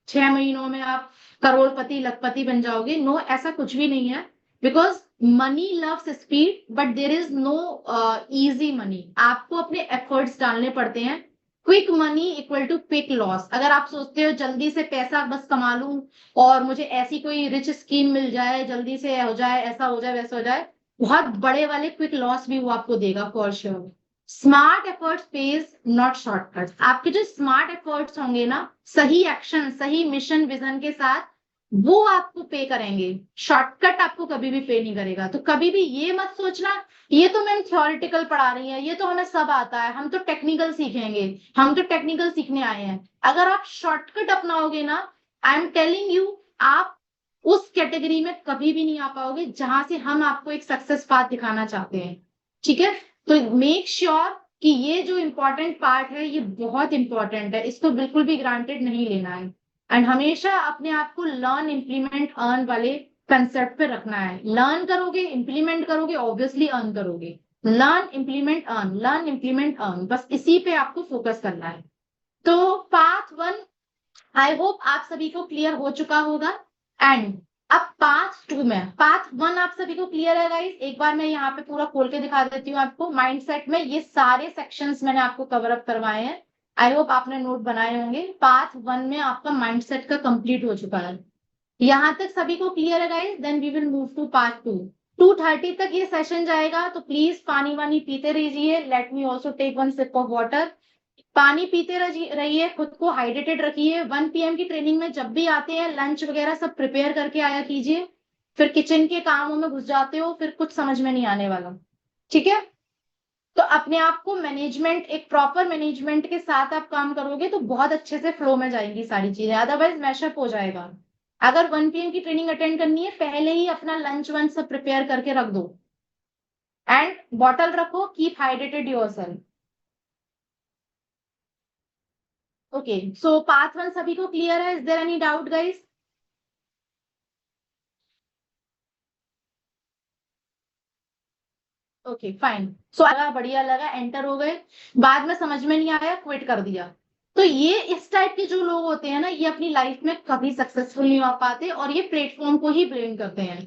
[SPEAKER 1] 6 महीनों में आप करोड़पति लखपति बन जाओगे। नो, ऐसा कुछ भी नहीं है। Because money loves speed but there is no easy money. आपको अपने एफर्ट्स डालने पड़ते हैं। Quick money equal to quick loss. अगर आप सोचते हो जल्दी से पैसा बस कमा लूं और मुझे ऐसी कोई रिच स्कीम मिल जाए, जल्दी से हो जाए, ऐसा हो जाए, वैसा हो जाए, बहुत बड़े वाले क्विक लॉस भी वो आपको देगा for sure. Smart efforts page not shortcut. आपके जो स्मार्ट एफर्ट्स होंगे ना, सही एक्शन, सही मिशन विजन के साथ, वो आपको पे करेंगे। शॉर्टकट आपको कभी भी पे नहीं करेगा। तो कभी भी ये मत सोचना ये तो मैम थ्योरेटिकल पढ़ा रही है, ये तो हमें सब आता है, हम तो टेक्निकल सीखेंगे, हम तो टेक्निकल सीखने आए हैं। अगर आप शॉर्टकट अपनाओगे ना, आई एम टेलिंग यू, आप उस कैटेगरी में कभी भी नहीं आ पाओगे जहां से हम आपको एक सक्सेस पाथ दिखाना चाहते हैं। ठीक है, तो मेक श्योर कि ये जो इंपॉर्टेंट पार्ट है ये बहुत इंपॉर्टेंट है, इसको बिल्कुल भी ग्रांटेड नहीं लेना है। एंड हमेशा अपने आप को लर्न इम्प्लीमेंट अर्न वाले कंसेप्ट पे रखना है। लर्न करोगे, इम्प्लीमेंट करोगे, ऑब्वियसली अर्न करोगे। Learn implement earn, learn implement earn, बस इसी पे आपको फोकस करना है। तो पाथ वन आई होप आप सभी को क्लियर हो चुका होगा। एंड अब पाथ टू में, पाथ वन आप सभी को क्लियर है गाइस? एक बार मैं यहाँ पे पूरा खोल के दिखा देती हूँ आपको। माइंडसेट में ये सारे सेक्शंस मैंने आपको कवर अप करवाए हैं। आई होप आपने नोट बनाए होंगे। पाथ वन में आपका माइंडसेट का कंप्लीट हो चुका है। यहाँ तक सभी को क्लियर है guys? Then we will move to part two. 2:30 तक ये सेशन जाएगा, तो प्लीज पानी वानी पीते रहिए। Let me also take one sip of water. पानी पीते रहिए, खुद को हाइड्रेटेड रखिए। 1 PM की ट्रेनिंग में जब भी आते हैं, लंच वगैरह सब प्रिपेयर करके आया कीजिए। फिर किचन के कामों में घुस जाते हो, फिर कुछ समझ में नहीं आने वाला। ठीक है, तो अपने आप को मैनेजमेंट, एक प्रॉपर मैनेजमेंट के साथ आप काम करोगे तो बहुत अच्छे से फ्लो में जाएंगी सारी चीजें, अदरवाइज मैशअप हो जाएगा। अगर 1 PM की ट्रेनिंग अटेंड करनी है, पहले ही अपना लंच वंच सब प्रिपेयर करके रख दो। एंड बॉटल रखो, keep hydrated yourself. Okay, so path one सभी को क्लियर है? Is there any doubt guys? Okay fine. So लगा, बढ़िया लगा, एंटर हो गए, बाद में समझ में नहीं आया, क्विट कर दिया। तो ये इस टाइप के जो लोग होते हैं ना, ये अपनी लाइफ में कभी सक्सेसफुल नहीं हो पाते और ये प्लेटफॉर्म को ही ब्लेम करते हैं।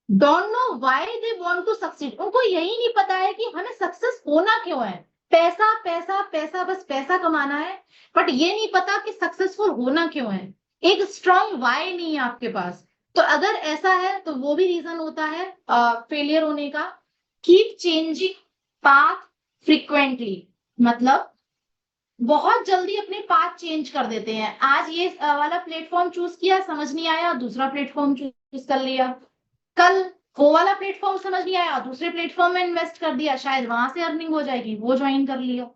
[SPEAKER 1] Don't know why they want to succeed. उनको यही नहीं पता है कि हमें सक्सेस होना क्यों है। पैसा पैसा पैसा, बस पैसा कमाना है, बट ये नहीं पता कि सक्सेसफुल होना क्यों है। एक स्ट्रॉन्ग वाई नहीं है आपके पास। तो अगर ऐसा है तो वो भी रीजन होता है फेलियर होने का। कीप चेंजिंग पाथ फ्रीक्वेंटली, मतलब बहुत जल्दी अपने पाथ चेंज कर देते हैं। आज ये वाला प्लेटफॉर्म चूज किया, समझ नहीं आया, दूसरा प्लेटफॉर्म चूज कर लिया। कल वो वाला प्लेटफॉर्म समझ नहीं आया, दूसरे प्लेटफॉर्म में इन्वेस्ट कर दिया, शायद वहां से अर्निंग हो जाएगी, वो ज्वाइन कर लिया।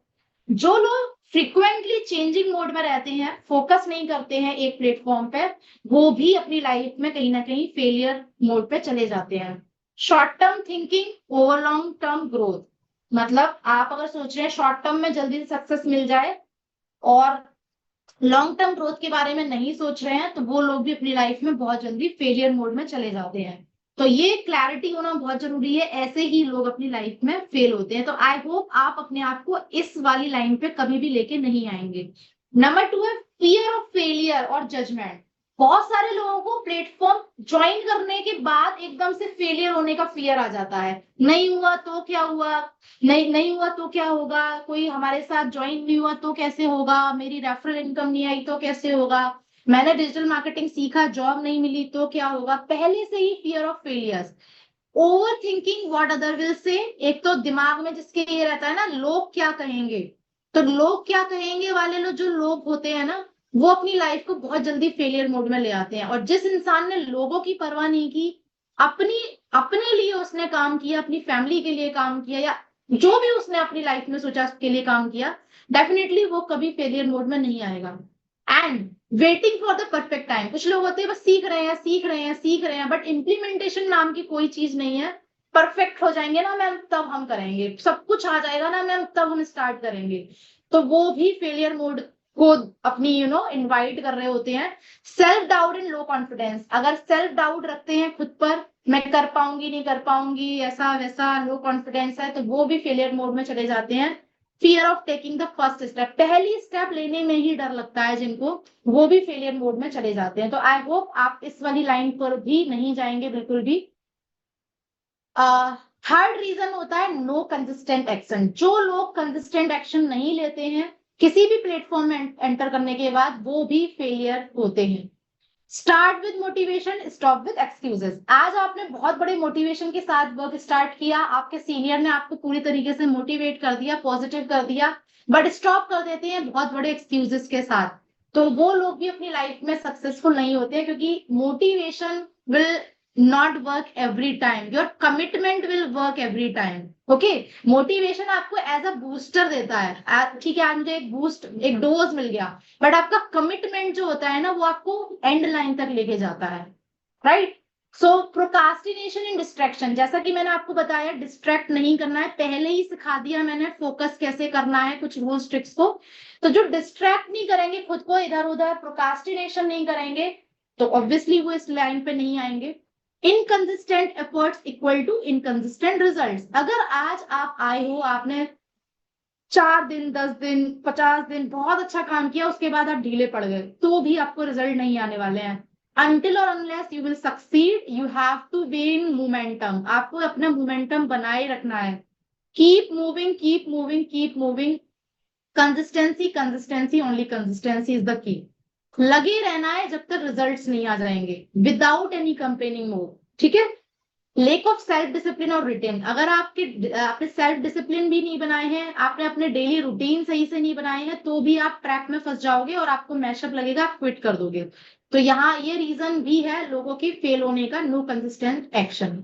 [SPEAKER 1] जो लोग फ्रीक्वेंटली चेंजिंग मोड में रहते हैं, फोकस नहीं करते हैं एक प्लेटफॉर्म पे, वो भी अपनी लाइफ में कहीं ना कहीं फेलियर मोड पे चले जाते हैं। Short term thinking over long term growth, मतलब आप अगर सोच रहे हैं शॉर्ट टर्म में जल्दी से सक्सेस मिल जाए और लॉन्ग टर्म ग्रोथ के बारे में नहीं सोच रहे हैं, तो वो लोग भी अपनी लाइफ में बहुत जल्दी फेलियर मोड में चले जाते हैं। तो ये क्लैरिटी होना बहुत जरूरी है, ऐसे ही लोग अपनी लाइफ में फेल होते हैं। तो आई होप आप अपने आप को इस वाली लाइन पे कभी भी लेके नहीं आएंगे। नंबर 2 है फियर ऑफ फेलियर और जजमेंट। बहुत सारे लोगों को प्लेटफॉर्म ज्वाइन करने के बाद एकदम से फेलियर होने का फियर आ जाता है, नहीं हुआ तो क्या हुआ, नहीं हुआ तो क्या होगा, कोई हमारे साथ ज्वाइन नहीं हुआ तो कैसे होगा, मेरी रेफरल इनकम नहीं आई तो कैसे होगा, मैंने डिजिटल मार्केटिंग सीखा जॉब नहीं मिली तो क्या होगा। पहले से ही fear of failures, over thinking what other will say. एक तो दिमाग में जिसके ये रहता है ना लोग क्या कहेंगे, तो लोग क्या कहेंगे वाले लोग जो लोग होते हैं ना, वो अपनी लाइफ को बहुत जल्दी फेलियर मोड में ले आते हैं। और जिस इंसान ने लोगों की परवाह नहीं की, अपनी अपने लिए उसने काम किया, अपनी फैमिली के लिए काम किया, या जो भी उसने अपनी लाइफ में सोचा उसके लिए काम किया, डेफिनेटली वो कभी फेलियर मोड में नहीं आएगा। And waiting for the perfect time, कुछ लोग होते हैं बस सीख रहे हैं सीख रहे हैं सीख रहे हैं, बट इम्प्लीमेंटेशन नाम की कोई चीज नहीं है। परफेक्ट हो जाएंगे ना मैम तब हम करेंगे, सब कुछ आ जाएगा ना मैम तब हम स्टार्ट करेंगे, तो वो भी फेलियर मोड को अपनी इनवाइट कर रहे होते हैं। Self doubt and low confidence, अगर सेल्फ डाउट रखते हैं खुद पर, मैं कर पाऊंगी नहीं कर पाऊंगी ऐसा वैसा, लो कॉन्फिडेंस है, तो वो भी फेलियर मोड में चले जाते हैं। Fear of taking the first step, पहली स्टेप लेने में ही डर लगता है जिनको, वो भी फेलियर मोड में चले जाते हैं। तो आई होप आप इस वाली लाइन पर भी नहीं जाएंगे बिल्कुल भी। थर्ड रीजन होता है नो कंसिस्टेंट एक्शन, जो लोग कंसिस्टेंट एक्शन नहीं लेते हैं किसी भी प्लेटफॉर्म में एंटर करने के बाद, वो भी फेलियर होते हैं। Start with motivation, stop with excuses, आज आपने बहुत बड़े मोटिवेशन के साथ वर्क स्टार्ट किया, आपके सीनियर ने आपको पूरी तरीके से मोटिवेट कर दिया, पॉजिटिव कर दिया, बट स्टॉप कर देते हैं बहुत बड़े एक्सक्यूजेस के साथ, तो वो लोग भी अपनी लाइफ में सक्सेसफुल नहीं होते, क्योंकि motivation will not work every time, your commitment will work every time. Okay, motivation आपको एज अ बूस्टर देता है, ठीक है आज मुझे एक बूस्ट एक डोज मिल गया, बट आपका कमिटमेंट जो होता है ना वो आपको एंड लाइन तक लेके जाता है, right. So procrastination and distraction, जैसा कि मैंने आपको बताया डिस्ट्रैक्ट नहीं करना है, पहले ही सिखा दिया मैंने फोकस कैसे करना है कुछ रूल्स ट्रिक्स को। तो जो डिस्ट्रैक्ट नहीं करेंगे खुद को इधर उधर, प्रोकास्टिनेशन नहीं करेंगे, तो ऑब्वियसली वो इस लाइन पे नहीं आएंगे। Inconsistent efforts equal to inconsistent results, अगर आज आप आए हो, आपने 4 दिन 10 दिन 50 दिन बहुत अच्छा काम किया, उसके बाद आप ढीले पड़ गए, तो भी आपको रिजल्ट नहीं आने वाले हैं। Until or unless you will succeed, you have to gain momentum, आपको अपना मोमेंटम बनाए रखना है। Keep moving keep moving keep moving, consistency consistency only consistency is the key, लगे रहना है जब तक रिजल्ट्स नहीं आ जाएंगे, विदाउट एनी कंपेनिंग मोड, ठीक है। लेक ऑफ सेल्फ डिसिप्लिन और रिटेन, अगर आपने सेल्फ डिसिप्लिन भी नहीं बनाए हैं, आपने अपने डेली रूटीन सही से नहीं बनाए हैं, तो भी आप ट्रैक में फंस जाओगे और आपको मैशअप लगेगा, आप क्विट कर दोगे। तो यहाँ ये रीजन भी है लोगों की फेल होने का, no consistent action.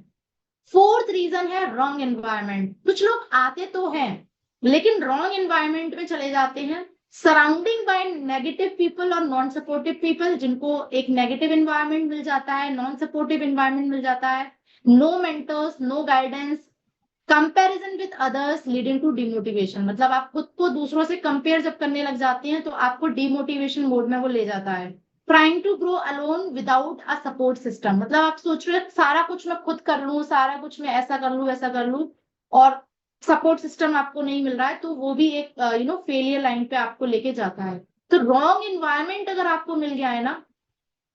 [SPEAKER 1] Fourth reason है रॉन्ग एनवायरमेंट, कुछ लोग आते तो हैं लेकिन रॉन्ग एनवायरमेंट में चले जाते हैं, सराउंडिंग बाय नेगेटिव पीपल और नॉन सपोर्टिव पीपल, जिनको एक नेगेटिव एनवायरमेंट मिल जाता है, नॉन सपोर्टिव एनवायरमेंट मिल जाता है, no mentors no guidance, comparison with others leading to demotivation, मतलब आप खुद को दूसरों से कंपेयर जब करने लग जाते हैं तो आपको डिमोटिवेशन मोड में वो ले जाता है। Trying to grow alone without a support system, मतलब आप सोच रहे हो सारा कुछ मैं खुद कर लूं, सारा कुछ मैं ऐसा कर लूं वैसा कर लूं, और सपोर्ट सिस्टम आपको नहीं मिल रहा है, तो वो भी एक फेलियर लाइन पे आपको लेके जाता है। तो रॉन्ग एनवायरमेंट अगर आपको मिल गया है ना,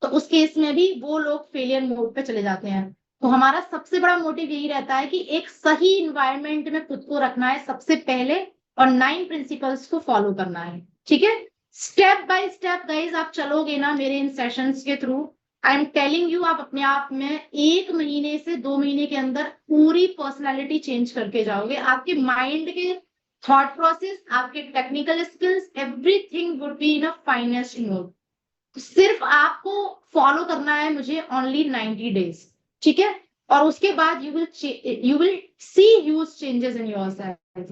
[SPEAKER 1] तो उस केस में भी वो लोग फेलियर मोड पे चले जाते हैं। तो हमारा सबसे बड़ा मोटिव यही रहता है कि एक सही इन्वायरमेंट में खुद को रखना है सबसे पहले, और 9 प्रिंसिपल्स को फॉलो करना है, ठीक है। स्टेप बाय स्टेप गाइज आप चलोगे ना मेरे इन सेशंस के through, I am telling you, आप अपने आप में 1 महीने से 2 महीने के अंदर पूरी पर्सनालिटी चेंज करके जाओगे, आपके माइंड के थॉट प्रोसेस, आपके technical skills, everything would be in a finest mode. सिर्फ आपको फॉलो करना है मुझे ओनली 90 डेज, ठीक है, और उसके बाद you will see huge changes in yourself,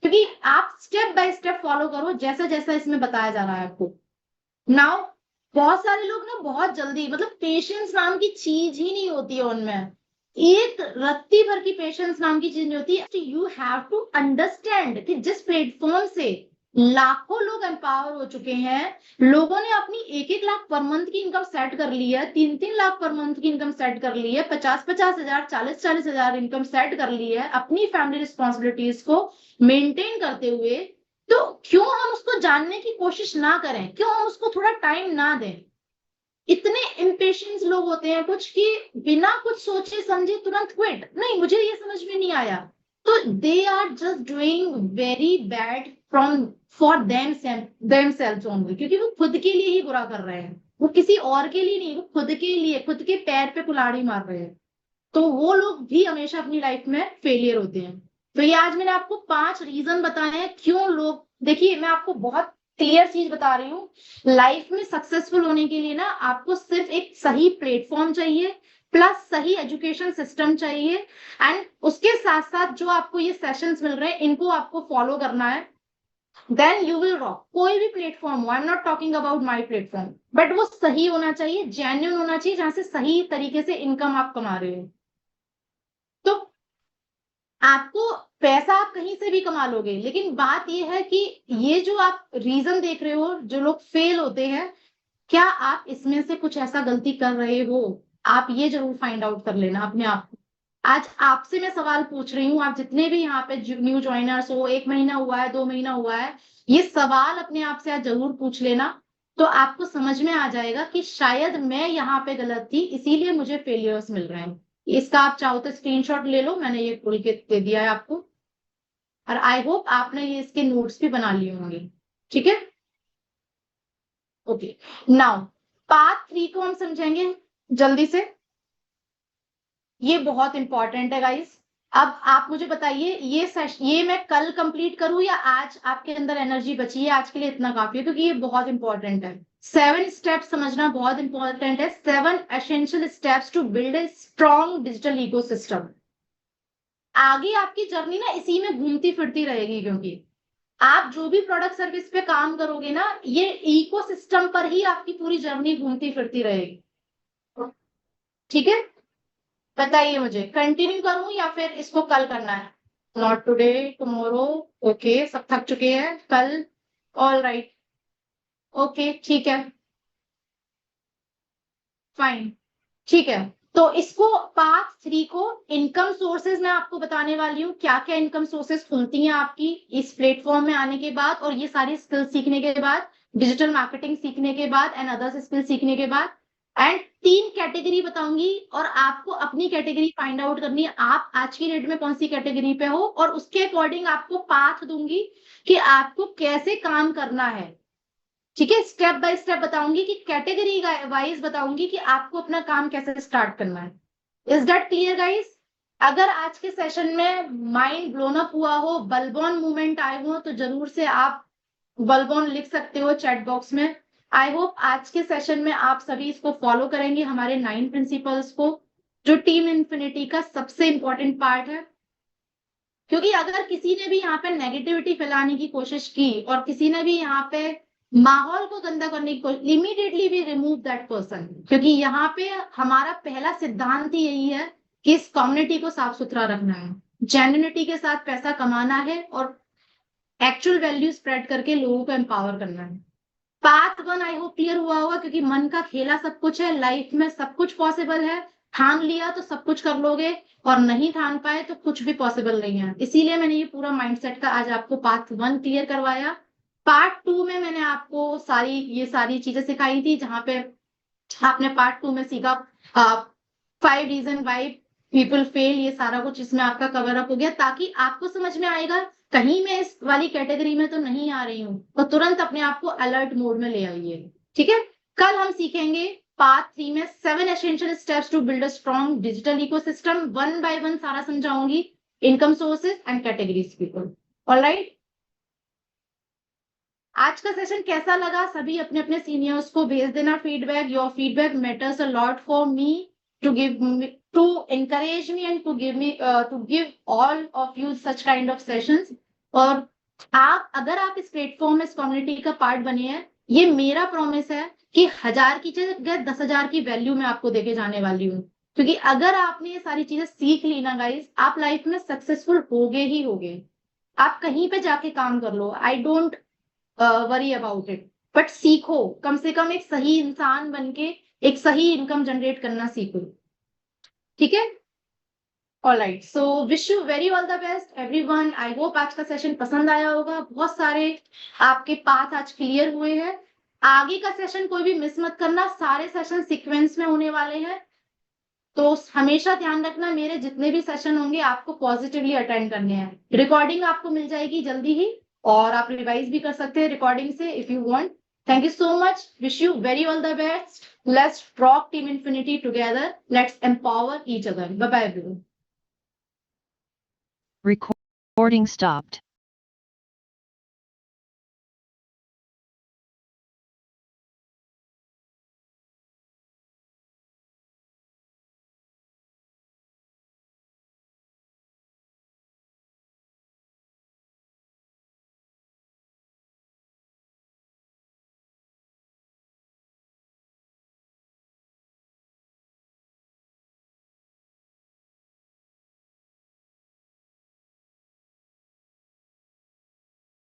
[SPEAKER 1] क्योंकि आप स्टेप बाय स्टेप फॉलो करो जैसा जैसा इसमें बताया जा रहा है आपको। नाउ बहुत सारे लोग ना बहुत जल्दी, मतलब पेशेंस नाम की चीज ही नहीं होती है उनमें, एक रत्ती भर की पेशेंस नाम की चीज नहीं होती है। यू हैव टू अंडरस्टैंड कि जिस प्लेटफॉर्म से लाखों लोग एम्पावर हो चुके हैं, लोगों ने अपनी 1-1 लाख पर मंथ की इनकम सेट कर ली है, 3-3 लाख पर मंथ की इनकम सेट कर ली है, 50-50 हजार 40-40 हजार इनकम सेट कर ली है, अपनी फैमिली रिस्पॉन्सिबिलिटीज को मेंटेन करते हुए, तो क्यों हम उसको जानने की कोशिश ना करें, क्यों हम उसको थोड़ा टाइम ना दें। इतने इम्पेशेंस लोग होते हैं कुछ कि बिना कुछ सोचे समझे तुरंत क्विट, नहीं मुझे ये समझ में नहीं आया, तो they are just doing very bad from for themselves only, क्योंकि वो खुद के लिए ही बुरा कर रहे हैं, वो किसी और के लिए नहीं, वो खुद के लिए, खुद के पैर पे कुल्हाड़ी मार रहे हैं। तो वो लोग भी हमेशा अपनी लाइफ में फेलियर होते हैं। तो ये आज मैंने आपको 5 रीजन बताए हैं क्यों लोग, देखिए मैं आपको बहुत क्लियर चीज बता रही हूँ, लाइफ में सक्सेसफुल होने के लिए ना आपको सिर्फ एक सही प्लेटफॉर्म चाहिए, प्लस सही एजुकेशन सिस्टम चाहिए, एंड उसके साथ साथ जो आपको ये सेशंस मिल रहे हैं इनको आपको फॉलो करना है, देन यू विल रॉक। कोई भी प्लेटफॉर्म हो, आई am not talking about my platform, but वो सही होना चाहिए, जेन्युइन होना चाहिए, जहां से सही तरीके से इनकम आप कमा रहे हो। तो आपको पैसा आप कहीं से भी कमा लोगे, लेकिन बात यह है कि ये जो आप रीजन देख रहे हो जो लोग फेल होते हैं, क्या आप इसमें से कुछ ऐसा गलती कर रहे हो, आप ये जरूर फाइंड आउट कर लेना अपने आप को। आज आपसे मैं सवाल पूछ रही हूँ, आप जितने भी यहाँ पे न्यू ज्वाइनर्स हो, 1 महीना हुआ है, 2 महीना हुआ है, ये सवाल अपने आप से आज जरूर पूछ लेना, तो आपको समझ में आ जाएगा कि शायद मैं यहाँ पे गलत थी, इसीलिए मुझे फेलियर्स मिल रहे हैं। इसका आप चाहो तो स्क्रीनशॉट ले लो, मैंने ये खोल के दे दिया है आपको, और आई होप आपने ये इसके नोट्स भी बना लिए होंगे। ठीक है, ओके। नाउ पार्ट 3 को हम समझेंगे जल्दी से, ये बहुत इंपॉर्टेंट है गाइस। अब आप मुझे बताइए, ये मैं कल कंप्लीट करूं या आज आपके अंदर एनर्जी बची है, आज के लिए इतना काफी है, क्योंकि ये बहुत इंपॉर्टेंट है। 7 स्टेप्स समझना बहुत इंपॉर्टेंट है, 7 essential steps to build a strong digital ecosystem. आगे आपकी जर्नी ना इसी में घूमती फिरती रहेगी, क्योंकि आप जो भी प्रोडक्ट सर्विस पे काम करोगे ना, ये इकोसिस्टम पर ही आपकी पूरी जर्नी घूमती फिरती रहेगी। ठीक है, बताइए मुझे कंटिन्यू करूं या फिर इसको कल करना है? नॉट टुडे, टुमारो, ओके, सब थक चुके हैं, कल, ऑल राइट, ओके ठीक है, फाइन, ठीक है। तो इसको पार्ट 3 को इनकम सोर्सेज मैं आपको बताने वाली हूँ, क्या क्या इनकम सोर्सेज खुलती हैं आपकी इस प्लेटफॉर्म में आने के बाद, और ये सारी स्किल सीखने के बाद, डिजिटल मार्केटिंग सीखने के बाद एंड अदर्स स्किल सीखने के बाद, एंड 3 कैटेगरी बताऊंगी, और आपको अपनी कैटेगरी फाइंड आउट करनी है, आप आज की डेट में कौन सी कैटेगरी पे हो, और उसके अकॉर्डिंग आपको पाथ दूंगी कि आपको कैसे काम करना है। ठीक है, स्टेप बाय स्टेप बताऊंगी कि कैटेगरी वाइज बताऊंगी कि आपको अपना काम कैसे स्टार्ट करना है। Is that clear guys? अगर आज के सेशन में माइंड ब्लोन अप हुआ हो, बलबॉन मूवमेंट आए हो, तो जरूर से आप बलबॉन लिख सकते हो चैट बॉक्स में। आई होप आज के सेशन में आप सभी इसको फॉलो करेंगे, हमारे 9 प्रिंसिपल्स को, जो टीम इन्फिनिटी का सबसे इंपॉर्टेंट पार्ट है। क्योंकि अगर किसी ने भी यहाँ पे नेगेटिविटी फैलाने की कोशिश की और किसी ने भी यहाँ पे माहौल को गंदा करने की कोशिश, immediately we remove that person, क्योंकि यहाँ पे हमारा पहला सिद्धांत ही यही है कि इस कम्युनिटी को साफ सुथरा रखना है, जेन्युइनिटी के साथ पैसा कमाना है, और एक्चुअल वैल्यू स्प्रेड करके लोगों को एम्पावर करना है। पार्ट 1 आई होप क्लियर हुआ होगा, क्योंकि मन का खेला सब कुछ है, लाइफ में सब कुछ पॉसिबल है, ठान लिया तो सब कुछ कर लोगे, और नहीं ठान पाए तो कुछ भी पॉसिबल नहीं है। इसीलिए मैंने ये पूरा माइंडसेट का आज आपको पार्ट 1 क्लियर करवाया। पार्ट 2 में मैंने आपको ये सारी चीजें सिखाई थी, जहां पे आपने पार्ट 2 में सीखा 5 रीजन वाई पीपल फेल, ये सारा कुछ इसमें आपका कवर अप हो गया, ताकि आपको समझ में आएगा कहीं मैं इस वाली कैटेगरी में तो नहीं आ रही हूँ, तो तुरंत अपने आप को अलर्ट मोड में ले आइए। ठीक है, कल हम सीखेंगे पार्ट 3 में 7 essential steps to build a strong digital ecosystem, 1 by 1 सारा समझाऊंगी, income sources and categories people. All right, आज का सेशन कैसा लगा? सभी अपने अपने सीनियर्स को भेज देना feedback, your feedback matters a lot for me to encourage me and to give all of you such kind of sessions। और अगर आप इस प्लेटफॉर्म में, इस कम्युनिटी का पार्ट बने हैं, ये मेरा प्रॉमिस है कि 1000 की जगह 10,000 की वैल्यू मैं आपको देके जाने वाली हूँ, क्योंकि अगर आपने ये सारी चीजें सीख ली ना गाइस, आप लाइफ में सक्सेसफुल होगे ही होगे। आप कहीं पे जाके काम कर लो, I don't worry about it, but सीखो, कम से कम एक सही इंसान बनके एक सही इनकम जनरेट करना सीखो। ठीक है, alright, so wish you very all the best everyone. I hope आज का सेशन पसंद आया होगा, बहुत सारे आपके पाथ आज क्लियर हुए हैं। आगे का सेशन कोई भी मिस मत करना, सारे सेशन सीक्वेंस में होने वाले हैं, तो हमेशा ध्यान रखना मेरे जितने भी सेशन होंगे आपको पॉजिटिवली अटेंड करने हैं। रिकॉर्डिंग आपको मिल जाएगी जल्दी ही, और आप रिवाइज भी कर सकते हैं रिकॉर्डिंग से if you want. Thank you so much, wish you very all the best, let's rock team infinity together, let's empower each other. Bye bye everyone.
[SPEAKER 3] Recording stopped.